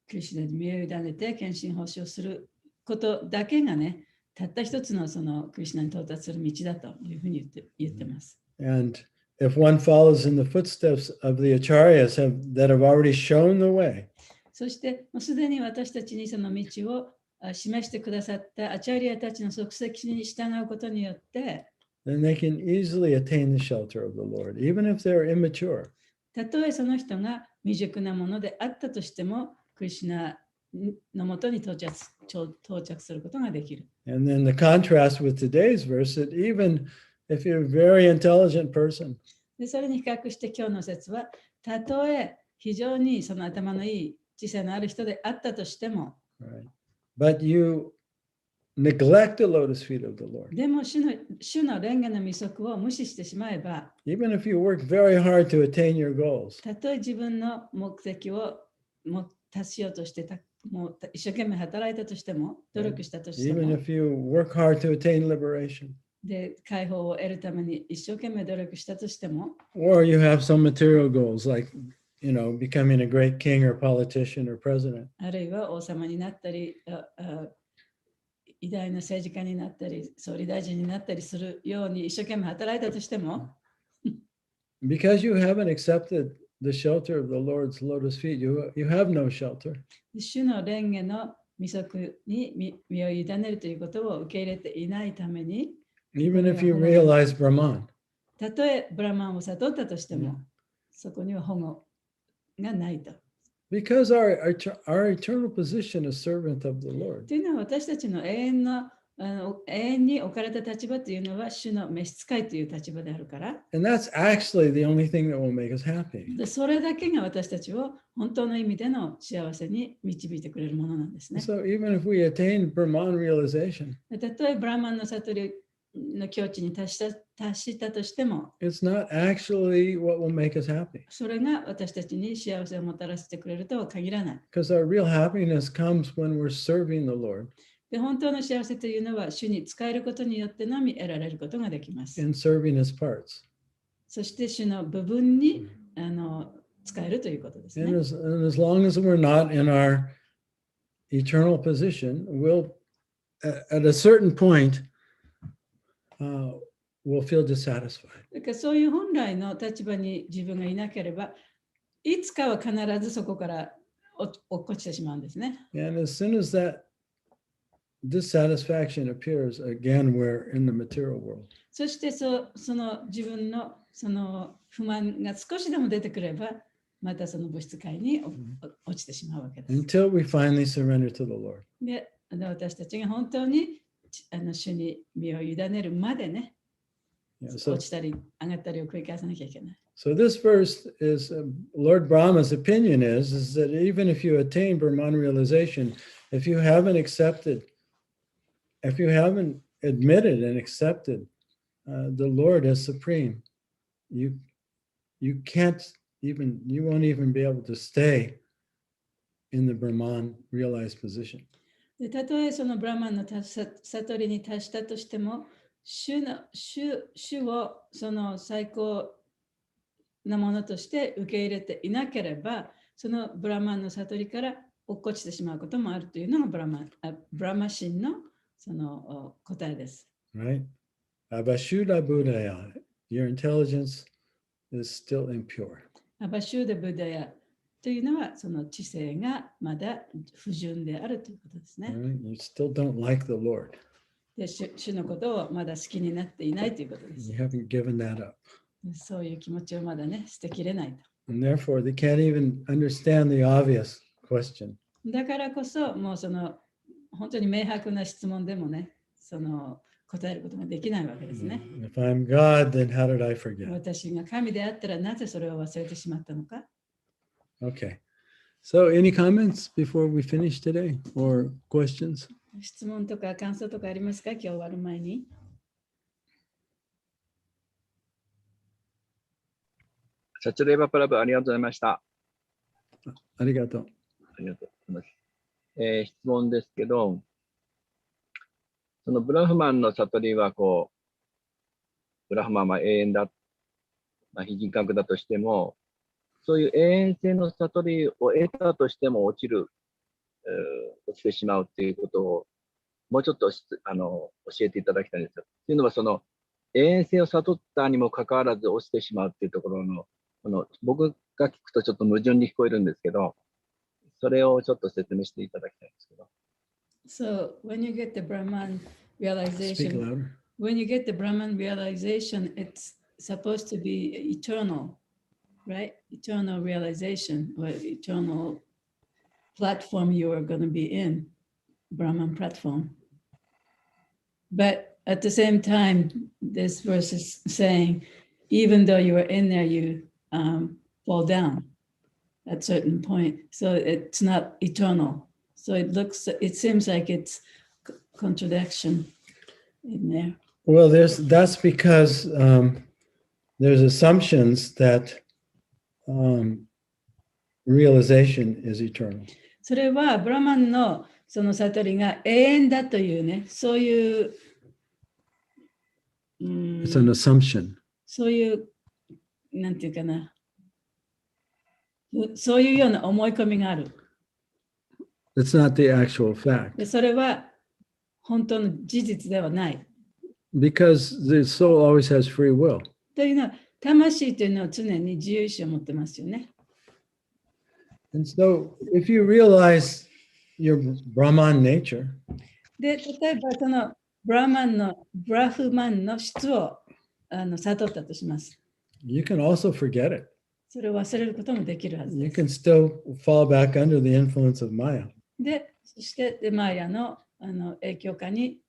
クリシュナに身を委ねて献身奉仕をすることだけがね、たった一つのそのクリシュナに到達する道だというふうに言ってます。And if one follows in the footsteps of the acharyas that have already shown the way, そして、もうすでに私たちにその道を示してくださったアチャリアたちの足跡に従うことによって、then they can easily attain the shelter of the Lord, even if they're immature. たとえその人が未熟なものであったとしても、クリシュナのもとに到着することができる。And then the contrast with today's verse, that even if you're a very intelligent person, でそれに比較して今日の説は、たとえ非常にその頭のいい知性のある人であったとしても、right, but you neglect the lotus feet of the Lord. でも主の蓮華の御足を無視してしまえば、Even if you work very hard to attain your goals, たとえ自分の目的を達しようとしてもう一生懸命働いたとしても、努力したとして even も、 if you work hard to attain liberation, で解放を得るために一生懸命努力したとしても、 or you have some material goals like, becoming a great king or politician or president. あるいは王様になったり、偉大な政治家になったり、総理大臣になったりするように一生懸命働いたとしても、Because you haven't accepted the shelter of the Lord's lotus feet, you have no shelter. 主の蓮華の御足に身を委ねるということを受け入れていないために、Even if you realize Brahman. たとえブラマンを悟ったとしても、そこには保護がないと。Because our eternal position is servant of the Lord. というのは私たちの永遠に置かれた立場というのは主の召使いという立場であるから。And that's actually the only thing that will make us happy. でそれだけが私たちを本当の意味での幸せに導いてくれるものなんですね。So even if we attain Brahman realization, たとえブラマンの悟りの境地に達したとしても、it's not actually what will make us happy. それが私たちに幸せをもたらしてくれるとは限らない。Because our real happiness comes when we're serving the Lord. で本当の幸せというのは主に仕えることによってのみ得られることができます。In serving his parts. そして主の部分に使えるということですね。And as long as we're not in our eternal position, we'll, at a certain point, we'll feel dissatisfied. だからそういう本来の立場に自分がいなければ、いつかは必ずそこから落っこちてしまうんですね。And as soon as that dissatisfaction appears, again, we're in the material world. そしてその自分のその不満が少しでも出てくれば、またその物質界に落ちてしまうわけです。Until we finally surrender to the Lord. で、私たちが本当に主に身を委ねるまでね、落ちたり上がったりを繰り返さなきゃいけない。So this verse is Lord Brahma's opinion is that even if you attain Brahman realization, if you haven't admitted and accepted the Lord as supreme, you won't even be able to stay in the Brahman realized position. でたとえそのブラマンの悟りに達したとしても、主をその最高なものとして受け入れていなければ、そのブラマンの悟りから落っこちてしまうこともあるというのがブラマ神のその答えです。Right? Abhashuddha Buddhaya, your intelligence is still impure. アバシューダブダヤというのはその知性がまだ不純であるということですね。Right? You still don't like the Lord. で主のことをまだ好きになっていないということです。You haven't given that up. そういう気持ちをまだね、捨てきれないと。And therefore, they can't even understand the obvious question. だからこそ、もうその本当に明白な質問でもね、その答えることができないわけですね。If I'm God, then how did I forget? 私が神であったらなぜそれを忘れてしまったのか。Okay. So, any comments before we finish today or questions? 質問とか感想とかありますか？今日終わる前に。サチャデーバプラブありがとうございました。ありがとう。ありがとうございます。質問ですけど、そのブラフマンの悟りはブラフマンは永遠だ、非人格だとしても、そういう永遠性の悟りを得たとしても落ちてしまうっていうことをもうちょっと教えていただきたいんですよ。というのは、その永遠性を悟ったにもかかわらず落ちてしまうっていうところの、僕が聞くとちょっと矛盾に聞こえるんですけど、それをちょっと説明していただきたいんですけど。So, when you get the Brahman Speak realization, louder. when you get the Brahman realization, it's supposed to be eternal, right? Eternal realization or eternal platform you are going to be in, Brahman platform. But at the same time, this verse is saying, even though you are in there, you fall down at a certain point. So it's not eternal. So it seems like it's contradiction in there. Well, that's because there's assumptions that realization is eternal. それはブラマンのその悟りが永遠だというね、そういう、It's an assumption. そういうなんていうかな、そういうような思い込みがある。It's not the actual fact. でそれは本当の事実ではない。because the soul always has free will. というのは、魂というのは常に自由意志を持ってますよね。And so if you realize your Brahman nature, で、例えばそのブラフマンの質を悟ったとします。you can also forget it. それを忘れることもできるはず You です。 can still fall back under the influence of Maya. で、そしてマーヤの影響下に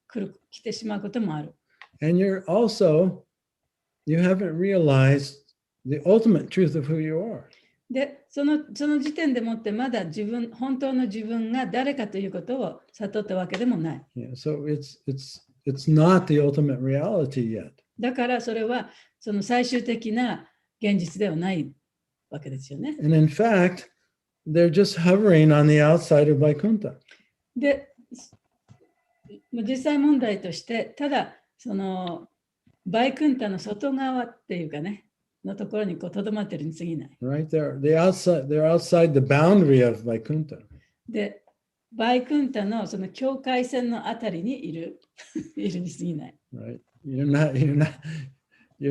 来てしまうこともある。And you haven't realized the ultimate truth of who you are. で、その時点でもってまだ本当の自分が誰かということを悟ったわけでもない。Yeah, so it's not the ultimate reality yet. だからそれはその最終的な現実ではないわけですよね。And in fact, they're just hovering on the outside of Vaikuntha. で、実際問題として、ただそのバイクンタの外側っていうかね、のところにとどまってるに過ぎない。Right? They're outside the boundary of Vaikuntha. で、バイクンタのその境界線のあたりにいるに過ぎない。Right? You're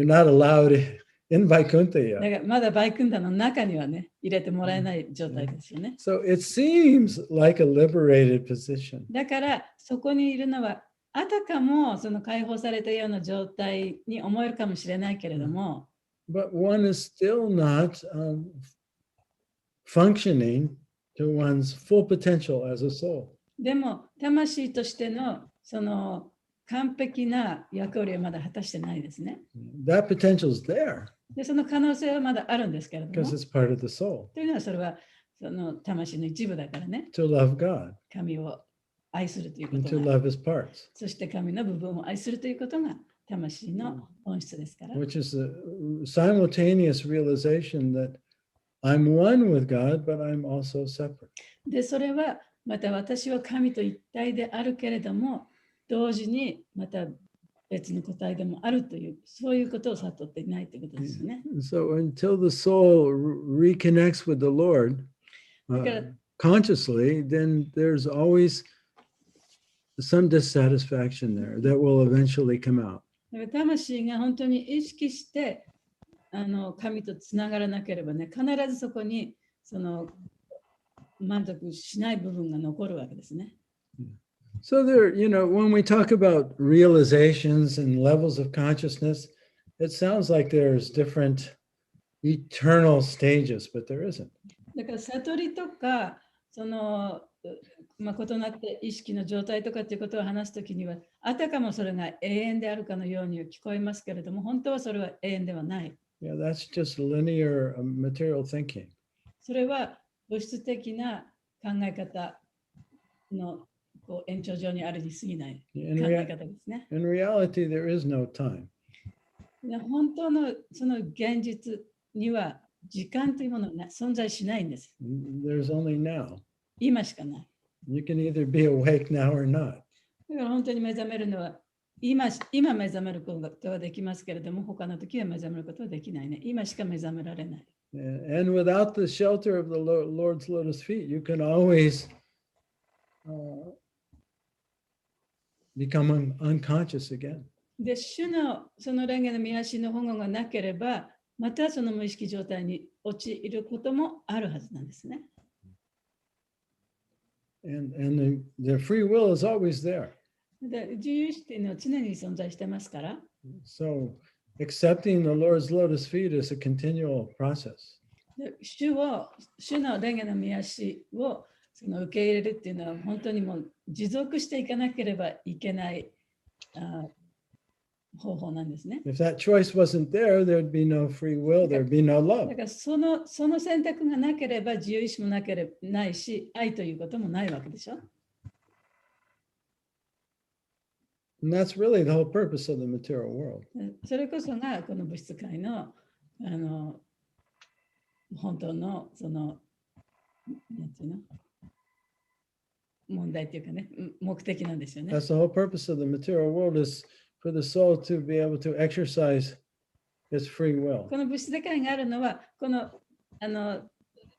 not allowed in Vaikuntha だ yet. からまだバイクンタの中にはね、入れてもらえない状態ですよね。 So it seems like a liberated position. だからそこにいるのはあたかもその解放されたような状態に思えるかもしれないけれども、But one is still not functioning to one's full potential as a soul. でも魂としてのその完璧な役割はまだ果たしてないですね。 That potential is there で、その可能性はまだあるんですけれど because も、 it's part of the soul というのはそれはその魂の一部だからね、 to love God 神を愛するというこ and と to が、 love his parts, そして神の部分を愛するということが魂の本質ですから。 which is a simultaneous realization that I'm one with God, but I'm also separate. で、それはまた私は神と一体であるけれども、同時にまた別の個体でもあるという、そういうことを悟っていないということですよね。 So until the soul reconnects with the Lord consciously, then there's always some dissatisfaction there that will eventually come out. だから魂が本当に意識して神とつながらなければね、必ずそこにその満足しない部分が残るわけですね。 So there, when we talk about realizations and levels of consciousness, it sounds like there's different eternal stages, but there isn't. だから悟りとかその異なって意識の状態とかっていうことを話すときには、あたかもそれが永遠であるかのように聞こえますけれども、本当はそれは永遠ではない。 Yeah, that's just linear material thinking. それは物質的な考え方の延長上にあるに過ぎない考 In, え rea- 方ですね。 in reality, there is no time. 本当のその現実には時間というものが存在しないんです。 There's only now. 今しかない。 You can either be awake now or not. だから本当に目覚めるのは今目覚めることはできますけれども、他の時は目覚めることはできないね。今しか目覚められない。 And without the shelter of the Lord's lotus feet, you can always become unconscious again. で、主のその蓮華の御足の保護がなければ、またその無意識状態に陥ることもあるはずなんですね。 And the free will is always there. で、自由意志っていうのは常に存在してますから、 So accepting the Lord's lotus feet is a continual process. で主の蓮華の御足をその受け入れるっていうのは本当にもう持続していかなければいけない方法なんですね。 If that choice wasn't there, there'd be no free will, there'd be no だ love. からその選択がなければ自由意志もないし、愛ということもないわけでしょ。 And that's really the whole purpose of the material world. それこそがこの物質界の本当のそのなんていうの問題っていうかね、目的なんですよね。 That's the whole purpose of the material world is for the soul to be able to exercise its free will. この物質世界があるのは、この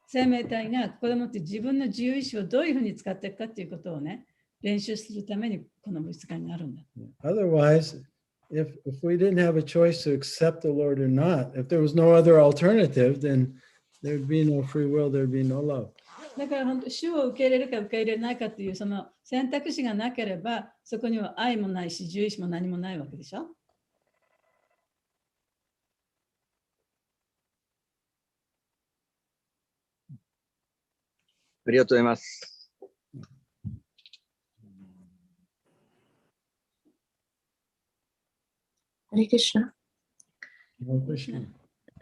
生命体がここでもって自分の自由意志をどういうふうに使っていくかっていうことをね、練習するためにこの物質界にあるんだ。Otherwise, if we didn't have a choice to accept the Lord or not, if there was no other alternative, then there'd be no free will, there'd be no love. だから本当、主を受け入れるか受け入れないかというその選択肢がなければ、そこには愛もないし、獣医師も何もないわけでしょ。ありがとうございます。Hare Krishna. No Krishna.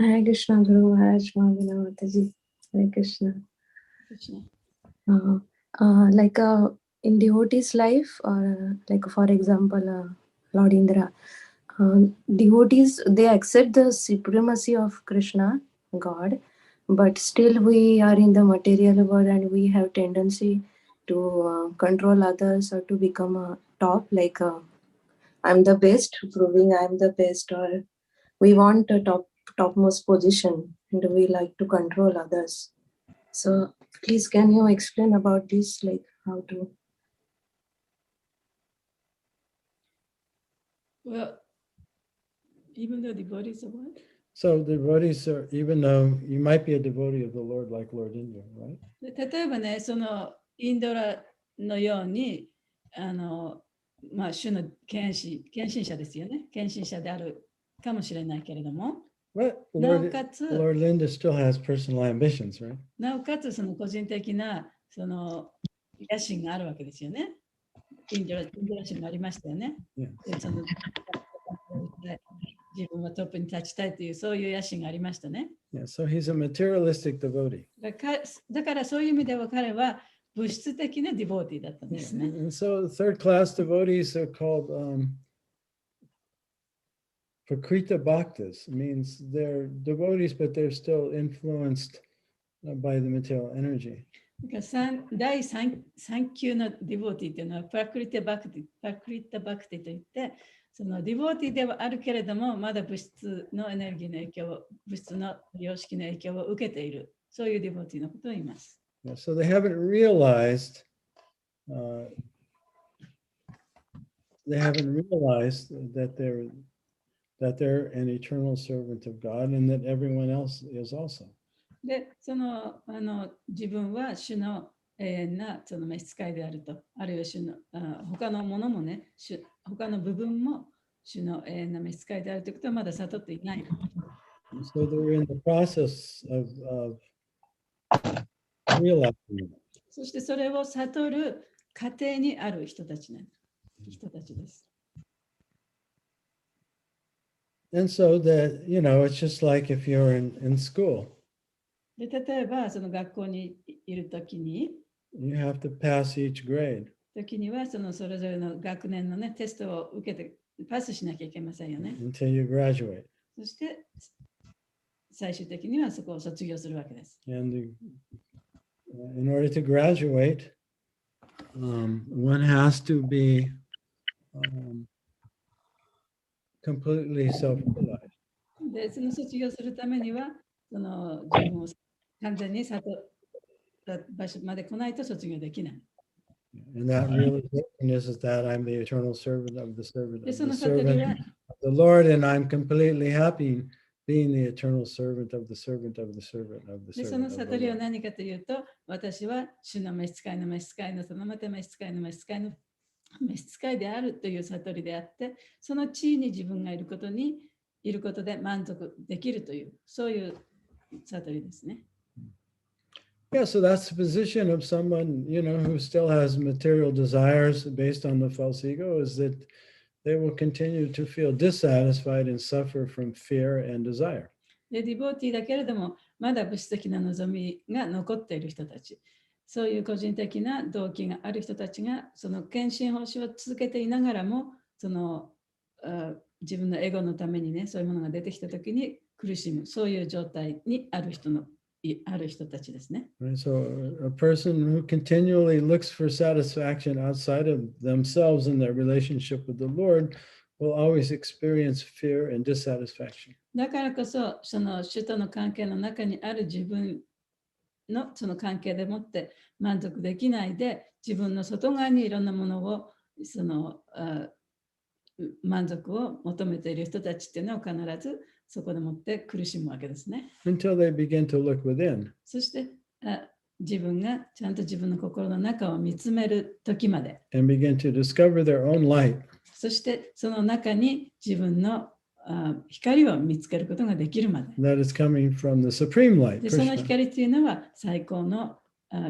Hare Krishna, Guru Maharaj, Mahavina Mataji. Hare Krishna. Like in devotee's life, or like for example, Lord Indra, devotees, they accept the supremacy of Krishna, God, but still we are in the material world and we have tendency to control others or to become a top, like I'm the best, proving I'm the best, or we want a topmost position and we like to control others. So please, can you explain about this, like how to? Well, even though devotees are what? So devotees are, even though you might be a devotee of the Lord like Lord Indra, right? で例えばね、そのインドラのように、まあ、主の献身者ですよね。献身者であるかもしれないけれども、But なお Lord, かつ、 Lord Linda still has personal ambitions, right? なおかつその個人的なその野心があるわけですよね。インドラ心がありましたよね。 Yeah. でその自分はトップに立ちたいというそういう野心がありましたね。Yeah, so he's a materialistic devotee. だからそういう意味では彼は物質的なディボーティーだったんで Yeah, すね。 and so third class devotees are called Prakrita Bhaktas. Means they're devotees, but they're still influenced by the material energy. 第3級のディボーティーというのはパクリタバクティといって、そのディボーティーではあるけれども、まだ物質のエネルギーの影響を、物質の様式の影響を受けている、そういうディボーティーのことを言います。Yeah, so they haven't realized that they're an eternal servant of God and that everyone else is also. で、その自分は主の永遠なその召使いであると、あるいは主の他のものもね、他の部分も主の永遠な召使いであるということはまだ悟っていない。So they're in the process of realizing it. そしてそれを悟る過程にある人たちです。And so that, it's just like if you're in school. で例えばその学校にいるときに、You have to pass each grade. 時にはそれぞれの学年のね、テストを受けてパスしなきゃいけませんよね。Until you graduate. そして最終的にはそこを卒業するわけです。And in order to graduate, one has to be completely self-realized. で、その卒業するためには、その自分を完全に悟った場所まで来ないと卒業できない。And that realization is that I'm the eternal servant of the servant of で、そ the の悟り servant は、 of the Lord, and I'm completely happy being the eternal servant of the servant of the servant of the で、その servant of 悟 the りは Lord. 何かというと、私は主の召使いの召使いのそのまた召使いの召使いの召使いであるという悟りであって、その地位に自分がいることで満足できるという、そういう悟りですね。Yeah, so that's the position of someone, who still has material desires based on the false ego, is that they will continue to feel dissatisfied and suffer from fear and desire. で、ディボーティーだけれども、まだ物質的な望みが残っている人たち、そういう個人的な動機がある人たちが、その献身奉仕を続けていながらも、自分のエゴのためにね、そういうものが出てきたときに苦しむ、そういう状態にある人たちですね。Right? So a person who continually looks for satisfaction outside of themselves in their relationship with the Lord will always experience fear and dissatisfaction. だからこそ、その主との関係の中にある自分のその関係でもって満足できないで、自分の外側にいろんなものを満足を求めている人たちっていうのは必ずそこでもって苦しむわけですね。until they begin to look within. そして自分がちゃんと自分の心の中を見つめる時まで。And begin to discover their own light. そしてその中に自分の光を見つけることができるまで。That is coming from the supreme light, でその Krishna. 光というのは最高の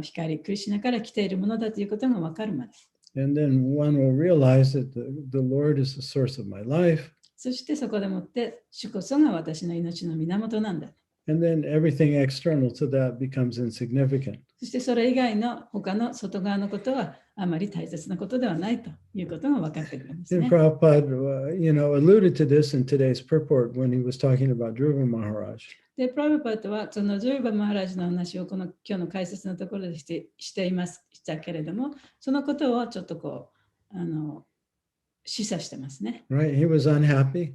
光、クリシュナから来ているものだということが分かるまで。And then one will realize that the Lord is the source of my life. そしてそこでもって主こそが私の命の源なんだ。And then everything external to that becomes insignificant. そしてそれ以外の他の外側のことはあまり大切なことではないということが分かってくるんですね。And Prabhupada, alluded to this in today's purport when he was talking about Dhruva Maharaj. で、プラブパートはそのジュルバ・マハラジの話をこの今日の解説のところでしていましたけれども、そのことをちょっと示唆してますね。Right? He was unhappy.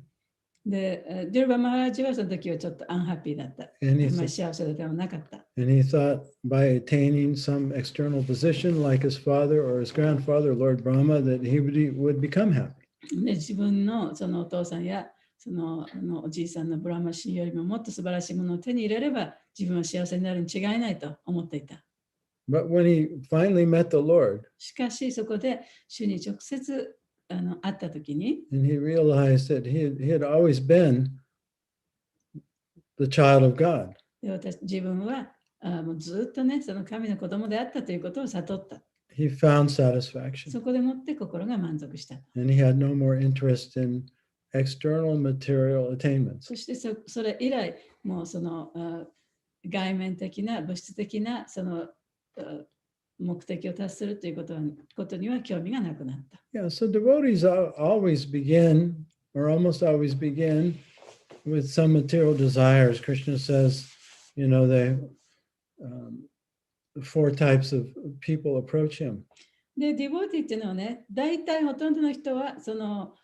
で、ジュルバ・マハラジはその時はちょっとアンハッピーだった。幸せではなかった。And he thought by attaining some external position like his father or his grandfather, Lord Brahma, that he would become happy. で、自分のそのお父さんやそのおじいさんのブラマシーよりももっと素晴らしいものを手に入れれば自分は幸せになるに違いないと思っていた。But when he finally met the Lord, しかしそこで主に直接会ったときに、and he realized that he had always been the child of God. で自分はもうずっとね、その神の子供であったということを悟った。He found satisfaction. そこでもって心が満足した。And he had no more interest in external material attainments. そしてそれ以来、もうその外面的な物質的なその目的を達するということには興味がなくなった。Yeah, so devotees always begin, or almost always begin, with some material desires. Krishna says, the four types of people approach him. で、ディボーティっていうのはね、大体ほとんどの人はその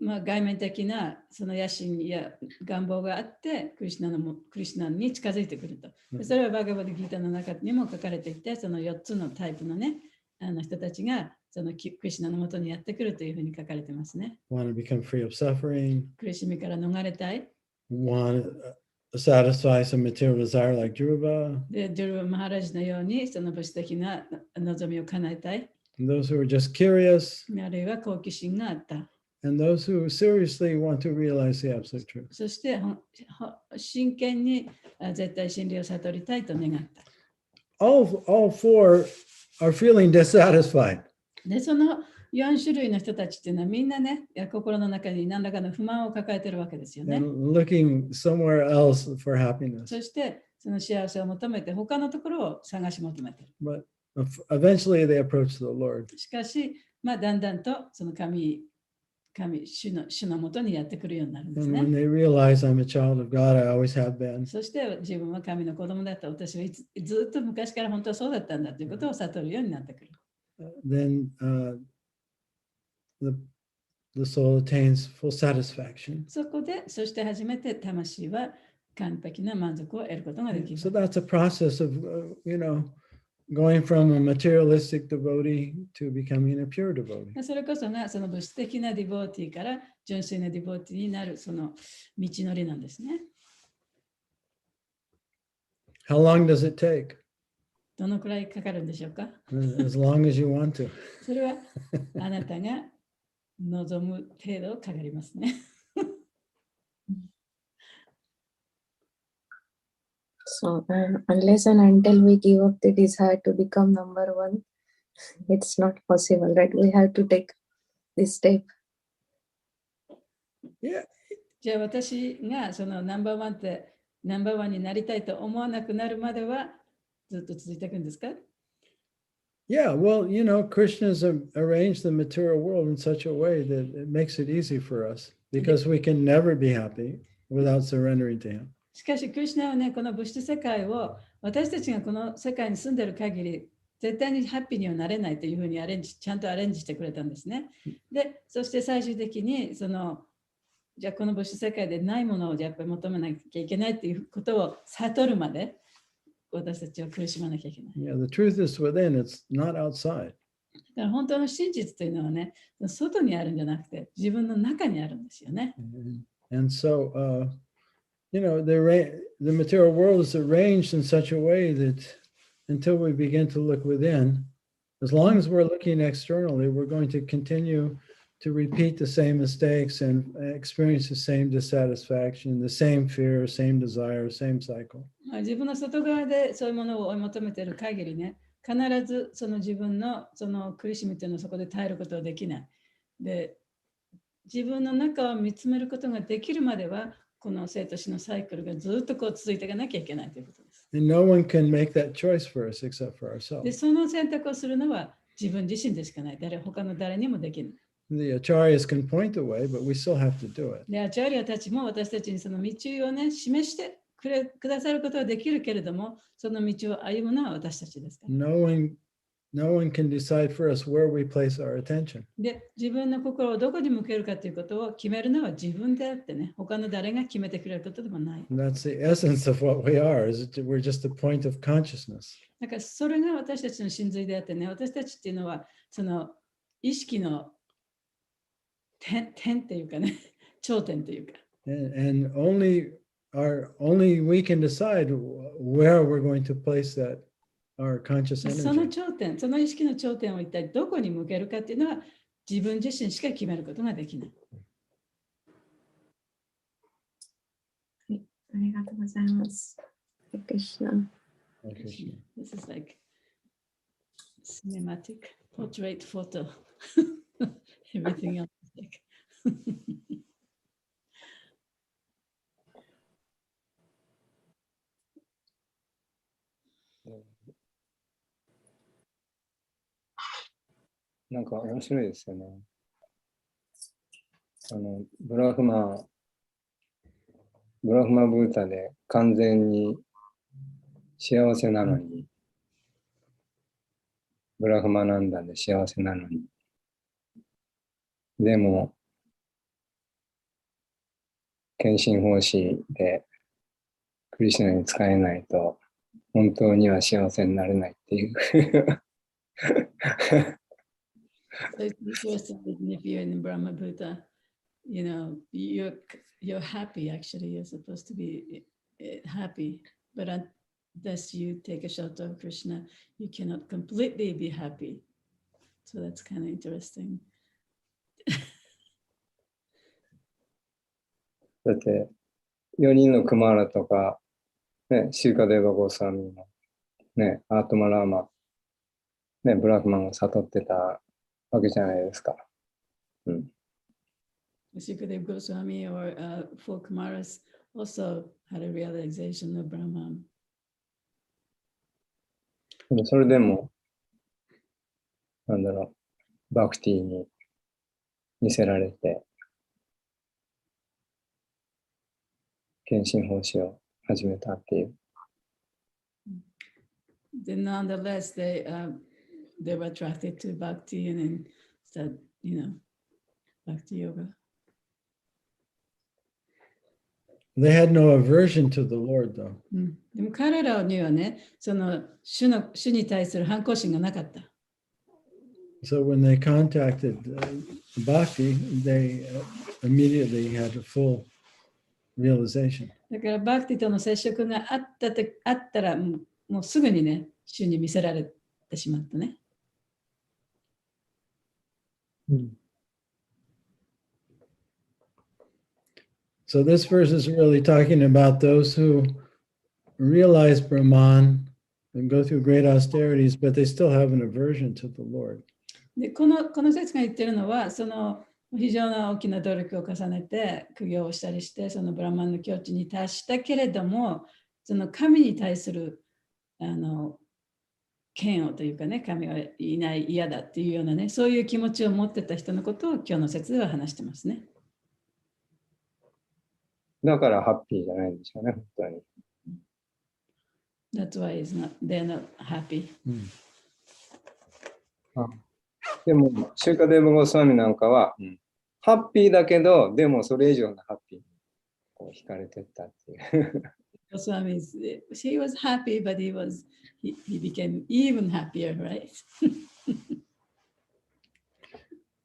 外面的なその野心や願望があってクリシュナに近づいてくると。それはバガバッドギータの中にも書かれていて、その4つのタイプのね、人たちがそのクリシュナのもとにやってくるというふうに書かれてますね。Want to become free of suffering. 苦しみから逃れたい。Want to satisfy some material desire like Dhruva. で、ジュルバ・マハラジのようにその物質的な望みを叶えたい。And those who are just curious. あるいは好奇心があった。And those who seriously want to realize the absolute truth. そして真剣に絶対真理を悟りたいと願った。All four are feeling dissatisfied. で、その4種類の人たちっていうのはみんなね、心の中に何らかの不満を抱えているわけですよね。And looking somewhere else for happiness. そしてその幸せを求めて他のところを探し求めている。But eventually they approach the Lord. しかし、だんだんとその主のもとにやってくるようになるんです And ね。 when they realize I'm a child of God, I always have been. そして自分は神の子供だった。私はずっと昔から本当はそうだったんだということを悟るようになってくる。Then the soul attains full satisfaction. そして初めて魂は完璧な満足を得ることができる。So that's a process of, going from a materialistic devotee to becoming a pure devotee. それこそがその物質的なディボーティーから純粋なディボーティーになるその道のりなんですね。How long does it take? どのくらいかかるんでしょうか？ As long as you want to. それはあなたが望む程度かかりますね。So, unless and until we give up the desire to become number one, it's not possible, right? We have to take this step. Yeah. じゃあ私がそのナンバーワンになりたいと思わなくなるまではずっと続いていくんですか？ Yeah, well, Krishna's arranged the material world in such a way that it makes it easy for us because we can never be happy without surrendering to him. しかし、クリシュナはね、この物質世界を私たちがこの世界に住んでいる限り、絶対にハッピーにはなれないというふうにちゃんとアレンジしてくれたんですね。で、そして最終的に、じゃあこの物質世界でないものをやっぱり求めなきゃいけないということを悟るまで、私たちは苦しまなきゃいけない。Yeah, the truth is within, it's not outside. だから本当の真実というのはね、外にあるんじゃなくて、自分の中にあるんですよね。And so, the material world is arranged in such a way that until we begin to look within, as long as we're looking externally, we're going to continue to repeat the same mistakes and experience the same dissatisfaction, the same fear, same desire, same cycle. 自分の外側でそういうものを追い求めている限りね、必ずその自分のその苦しみというのをそこで耐えることはできない。で、自分の中を見つめることができるまでは、この生と死のサイクルがずっとこう続いていかなきゃいけないということです。And no one can make that choice for us except for で、 ourselves. その選択をするのは自分自身でしかない。他の誰にもできない。The acharyas can point the way, but we still have to do it. で、アチャリアたちも私たちにその道をね、示してくださることはできるけれども、その道を歩むのは私たちですから。No one can decide for us where we place our attention. で、自分の心をどこに向けるかということを決めるのは自分であってね、他の誰が決めてくれることでもない。And that's the essence of what we are, is that we're just a point of consciousness. だからそれが私たちの真髄であってね、私たちっていうのは、その意識の点っていうかね、頂点というか。And only we can decide where we're going to place our conscious その energy. 頂点、その意識の頂点を一体どこに向けるかっていうのは自分自身しか決めることができない。はい、ありがとうございます。Krishna. This is like cinematic portrait photo. Everything else is like なんか面白いですよね。ブラフマブータで完全に幸せなのに、ブラフマなんだで幸せなのに、でも、献身奉仕でクリシュナに使えないと、本当には幸せになれないっていう。So it's interesting that if you're in Brahma Buddha, you know, you're happy actually. You're supposed to be happy, but unless you take a shelter of Krishna, you cannot completely be happy. So that's kind of interesting. だって、4人のクマーラとか、ね、シーカデーバゴーサーミーの、ね、アートマラーマ、ね、ブラフマンが悟ってたわけじゃないですか。うん。Sukadeva Goswami or four Kumaras also had a realization of Brahman. それでも、なんだろう、バクティに見せられて、献身奉仕を始めたっていう。Then nonetheless, they were attracted to bhakti and then started, bhakti yoga. They had no aversion to the Lord, though. でも彼らにはね、その主に対する反抗心がなかった。So when they contacted Bhakti, they immediately had a full realization. だからバクティとの接触があったらもうすぐにね、主に見せられてしまったね。So this verse is really talking about those who realize Brahman and go through great austerities, but they still have an aversion to the Lord. でこの説が言ってるのは、その非常な大きな努力を重ねて苦行をしたりして、そのブラマンの境地に達したけれども、その神に対する嫌悪というかね、神はいない嫌だっていうようなね、そういう気持ちを持ってた人のことを今日の説では話してますね。だからハッピーじゃないんですよね、本当に。That's why they're not happy. でも、シューカデーバゴスワミなんかは、ハッピーだけど、でもそれ以上のハッピーにこう惹かれてったっていう。Goswami, he was happy, but he became even happier, right?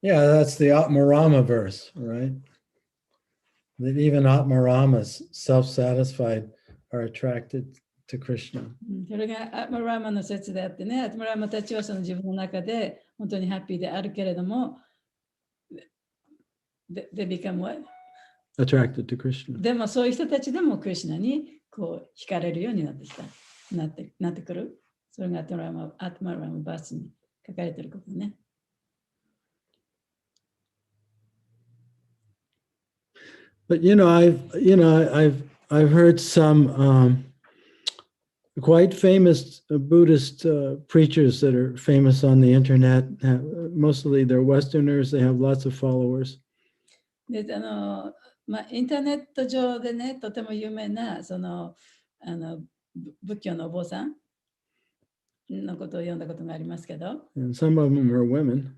Yeah, that's the Atmarama verse, right? That even Atmaramas, self-satisfied, are attracted to Krishna. それがアトマラーマの説であってね、アトマラーマたちはその自分の中で本当にハッピーであるけれども、they become what? Attracted to Krishna. でもそういう人たちでもクリシュナにこう惹かれるようになってきた。なってくる。それがアトマラーマバースに書かれていることね。But I've heard some quite famous Buddhist preachers that are famous on the internet. Mostly they're Westerners. They have lots of followers. でインターネット上でね、とても有名な仏教のお坊さんのことを読んだことがありますけど、And some of them are women.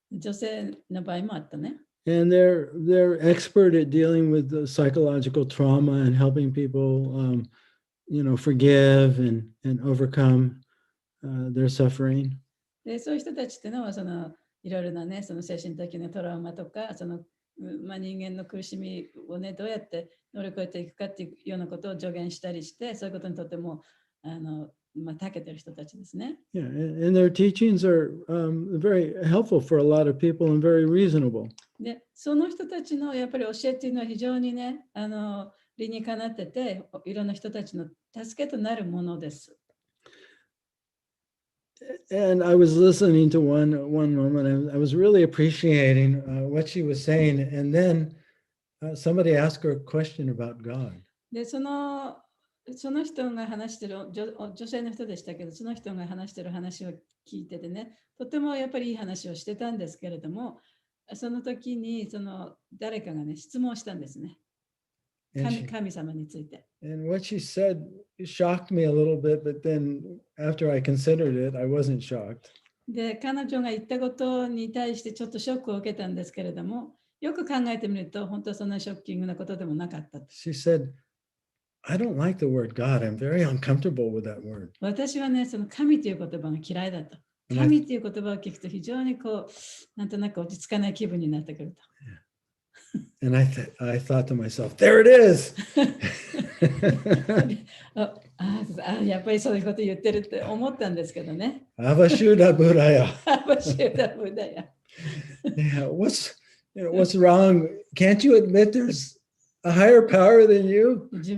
女性の場合もあったね。And they're expert at dealing with the psychological trauma and helping people, forgive and overcome their suffering. でそういう人たちっていうのはいろいろなね、その精神的なトラウマとか、人間の苦しみをね、どうやって乗り越えていくかっていうようなことを助言したりして、そういうことにとても長けてる人たちですね。Yeah, and their teachings are very helpful for a lot of people and very reasonable. で、その人たちのやっぱり教えっていうのは非常にね、理にかなってて、いろんな人たちの助けとなるものです。And I was listening to one woman, and I was really appreciating what she was saying. And then somebody asked her a question about God. で、その人が話してる女性の人でしたけど、その人が話してる話を聞いててね、とてもやっぱりいい話をしてたんですけれども、その時に誰かがね、質問したんですね。神様について。And what she said shocked me a little bit, but then after I considered it, I wasn't shocked. で、彼女が言ったことに対してちょっとショックを受けたんですけれども、よく考えてみると、本当はそんなショッキングなことでもなかった。She said, I don't like the word God. I'm very uncomfortable with that word. 私はね、その神という言葉が嫌いだと。神という言葉を聞くと非常になんとなく落ち着かない気分になってくると。And I thought to myself, there it is. やっぱりそういうこと言ってるって思ったんですけどね。Avashuddha Buddhaya. アバシュダブダヤ。Yeah, what's wrong? Can't you admit there's a higher power than you? 自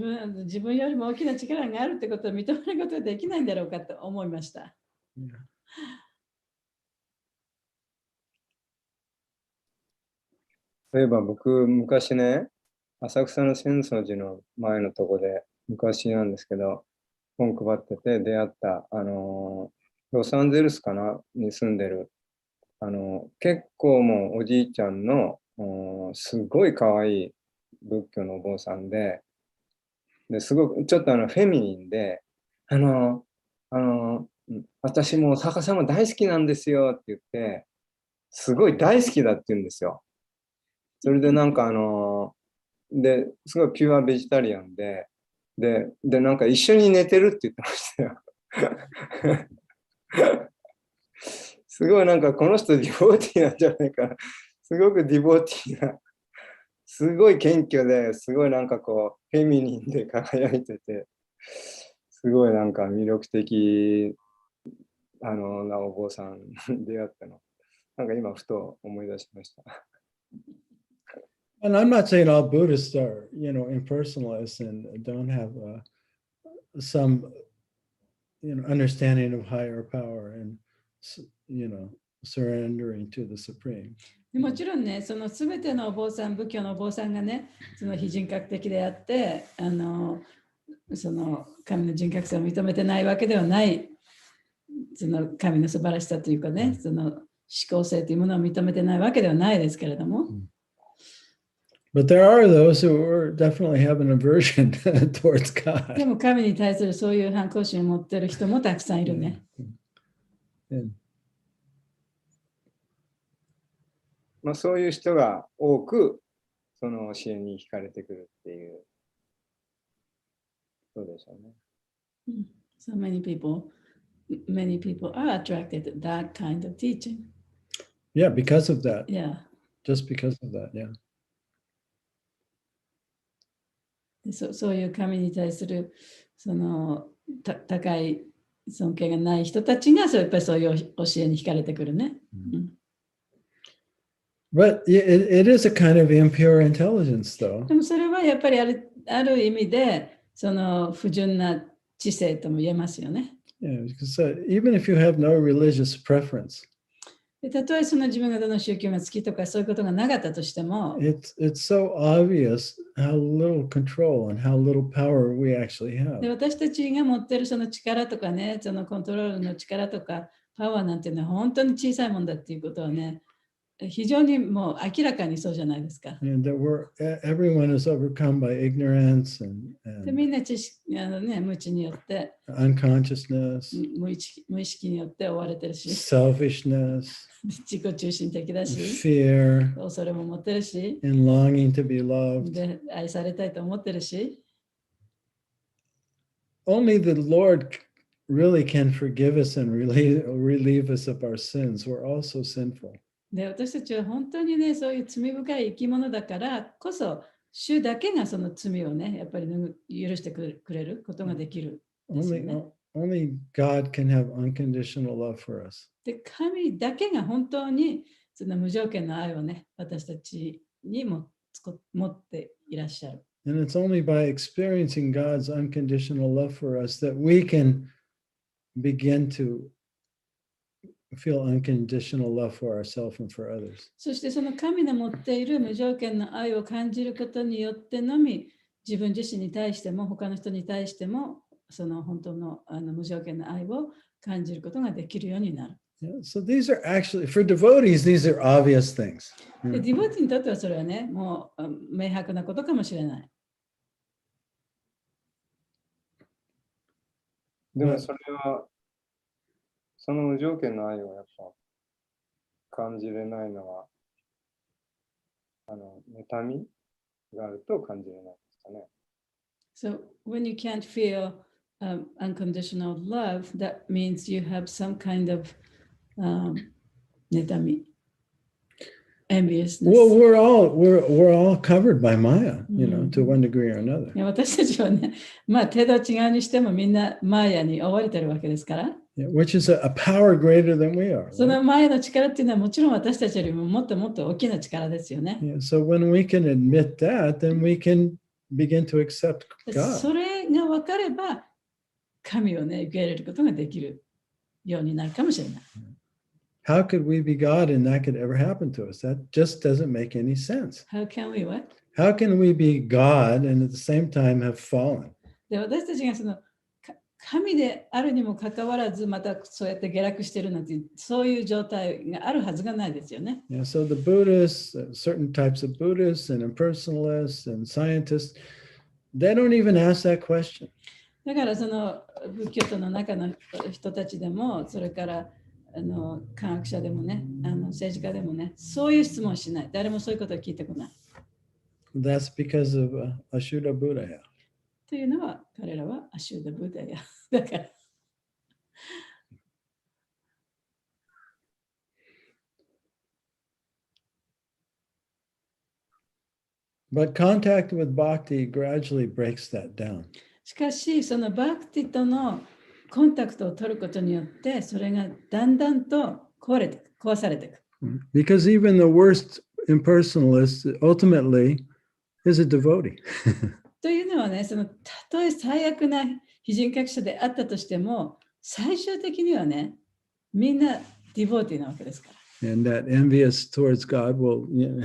分よりも大きな力があるってことを認めることができないんだろうかと思いました。Yeah. 例えば僕、昔ね、浅草の浅草寺の前のとこで、昔なんですけど、本配ってて出会った、ロサンゼルスかなに住んでる、結構もうおじいちゃんの、すごい可愛い仏教のお坊さんで、すごくちょっとフェミニンで、私もお釈迦様大好きなんですよって言って、すごい大好きだって言うんですよ。それでなんかすごいピュアベジタリアンで、なんか一緒に寝てるって言ってましたよ。すごいなんかこの人ディボーティーなんじゃないかな。すごくディボーティーな、すごい謙虚で、すごいなんかフェミニンで輝いてて、すごいなんか魅力的なお坊さんに出会ったの。なんか今ふと思い出しました。And I'm not saying all Buddhists are, impersonalists and don't have some, understanding of higher power and, surrendering to the Supreme. もちろんね、そのすべてのお坊さん、仏教のお坊さんがね、その非人格的であって、その神の人格性を認めてないわけではない、その神の素晴らしさというかね、その思考性というものを認めてないわけではないですけれども。But there are those who definitely have an aversion towards で God. も神に対するそういう反抗心を持っている人もたくさんいるね。そういう人が多くその教えに惹かれてくるっていう、ことでしょうね。So many people are attracted to that kind of teaching. Yeah, because of that. Yeah. Just because of that, yeah. そういう神に対するその高い尊敬がない人たちがやっぱりそういう教えに惹かれてくるね。But it is a kind of impure intelligence, though. でもそれはやっぱりある意味でその不純な知性とも言えますよね。Yeah, because even if you have no religious preference, でたとえその自分がどの宗教が好きとかそういうことがなかったとしても、it's so obvious how little control and how little power we actually で have. 私たちが持っているその力とかね、そのコントロールの力とかパワーなんていうのは本当に小さいもんだっていうことはね、非常にもう明らかにそうじゃないですか。And that everyone is overcome by ignorance でみんな知識無知によって、unconsciousness, 無意識によって追われてるし、selfishness, 自己中心的だし、 fear, 恐れも持ってるし、 and longing to be loved. で愛されたいと思ってるし、 Only the Lord really can forgive us and relieve us of our sins. We're all so sinful. で私たちは本当にね、そういう罪深い生き物だからこそ、主だけがその罪をね、やっぱり許してくれることができるですよね。Only God can have unconditional love for us. で、神だけが本当にその無条件の愛をね、私たちにも持っていらっしゃる。And it's only by experiencing God's unconditional love for us that we can begin to feel unconditional love for ourselves and for others. そしてその神の持っている無条件の愛を感じることによってのみ、自分自身に対しても他の人に対してもその本当の無条件の愛を感じることができるようになる。Yeah, so these are actually, for devotees, these are obvious things. でディボティにとってはそれはね、もう明白なことかもしれない。でもそれは、その無条件の愛をやっぱ感じれないのは、妬みがあると感じれないですかね。So when you can't feel unconditional love, that means you have some kind of netami, enviousness. Well, we're all covered by Maya, you know, to one degree or another. 私たちはね、まあ程度違うにしてもみんなマーヤに追われてるわけですから。Yeah, which is a power greater than we are. そのマーヤの力っていうのはもちろん私たちよりももっともっと大きな力ですよね。Yeah, so when we can admit that, then we can begin to accept そ God. れが分かれば神をね受け入れることができるようになるかもしれない。How could we be God and that could ever happen to us? That just doesn't make any sense. How can we what? How can we be God and at the same time have fallen? で私たちがその神であるにもかかわらずまたそうやって下落してるなんてそういう状態があるはずがないですよね。Yeah, so the Buddhists, certain types of Buddhists and impersonalists and scientists, they don't even ask that question. だからその仏教徒の中の人たちでもそれから科学者でもね政治家でもねそういう質問をしない。誰もそういうことを聞いてこない。That's because of Ashuddha Buddha. というのは彼らはアシューダ・ブダヤだから。But contact with bhakti gradually breaks that down. しかしそのバクティとのコンタクトを取ることによってそれがだんだんと壊されていく。Because even the worst impersonalist ultimately is a devotee. というのはね、そのたとえ最悪な非人格者であったとしても、最終的にはね、みんなディボーティーなわけですから。And that envious towards God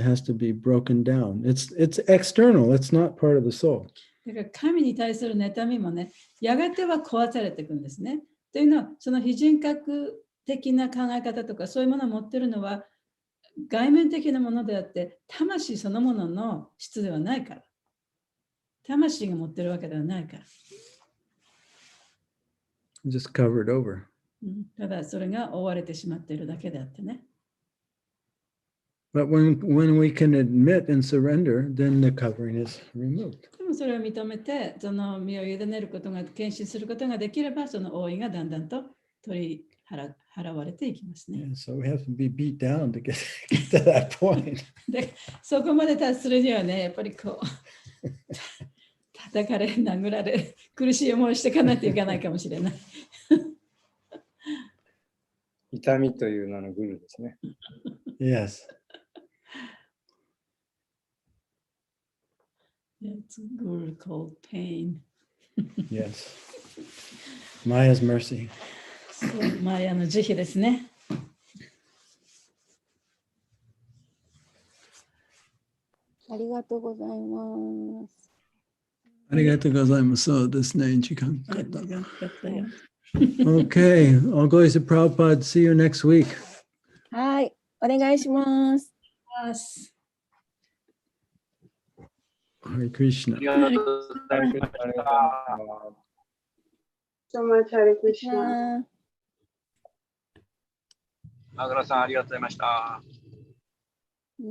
has to be broken down. It's external. It's not part of the soul. だから神に対する妬みもね、やがては壊されていくんですね。というのは、その非人格的な考え方とかそういうものを持っているのは外面的なものであって、魂そのものの質ではないから。魂が持ってるわけではないから。Just covered over. ただそれが覆われてしまっているだけであってね。But when we can admit and surrender, then the covering is removed. でもそれを認めて、その身を委ねることが、献身することができれば、その覆いがだんだんと取り払われていきますね。Yeah, so we have to be beat down to get to that point. で、そこまで達するにはね、やっぱりこう、叩かれ、殴られ、苦しい思いしていかないといけないかもしれない。痛みという名のグルですね。Yes. It's a guru called pain. Yes. Maya's mercy. そう、マヤの慈悲ですね。ありがとうございます。ありがとうございます。そうですね、時間かかった。時間かかったよ。Okay, all glories to Prabhupada. See you next week. はい、お願いします。Hare Krishna. ありがとうございました So much, Hare Krishna. マグラさん、ありがとうございました。いい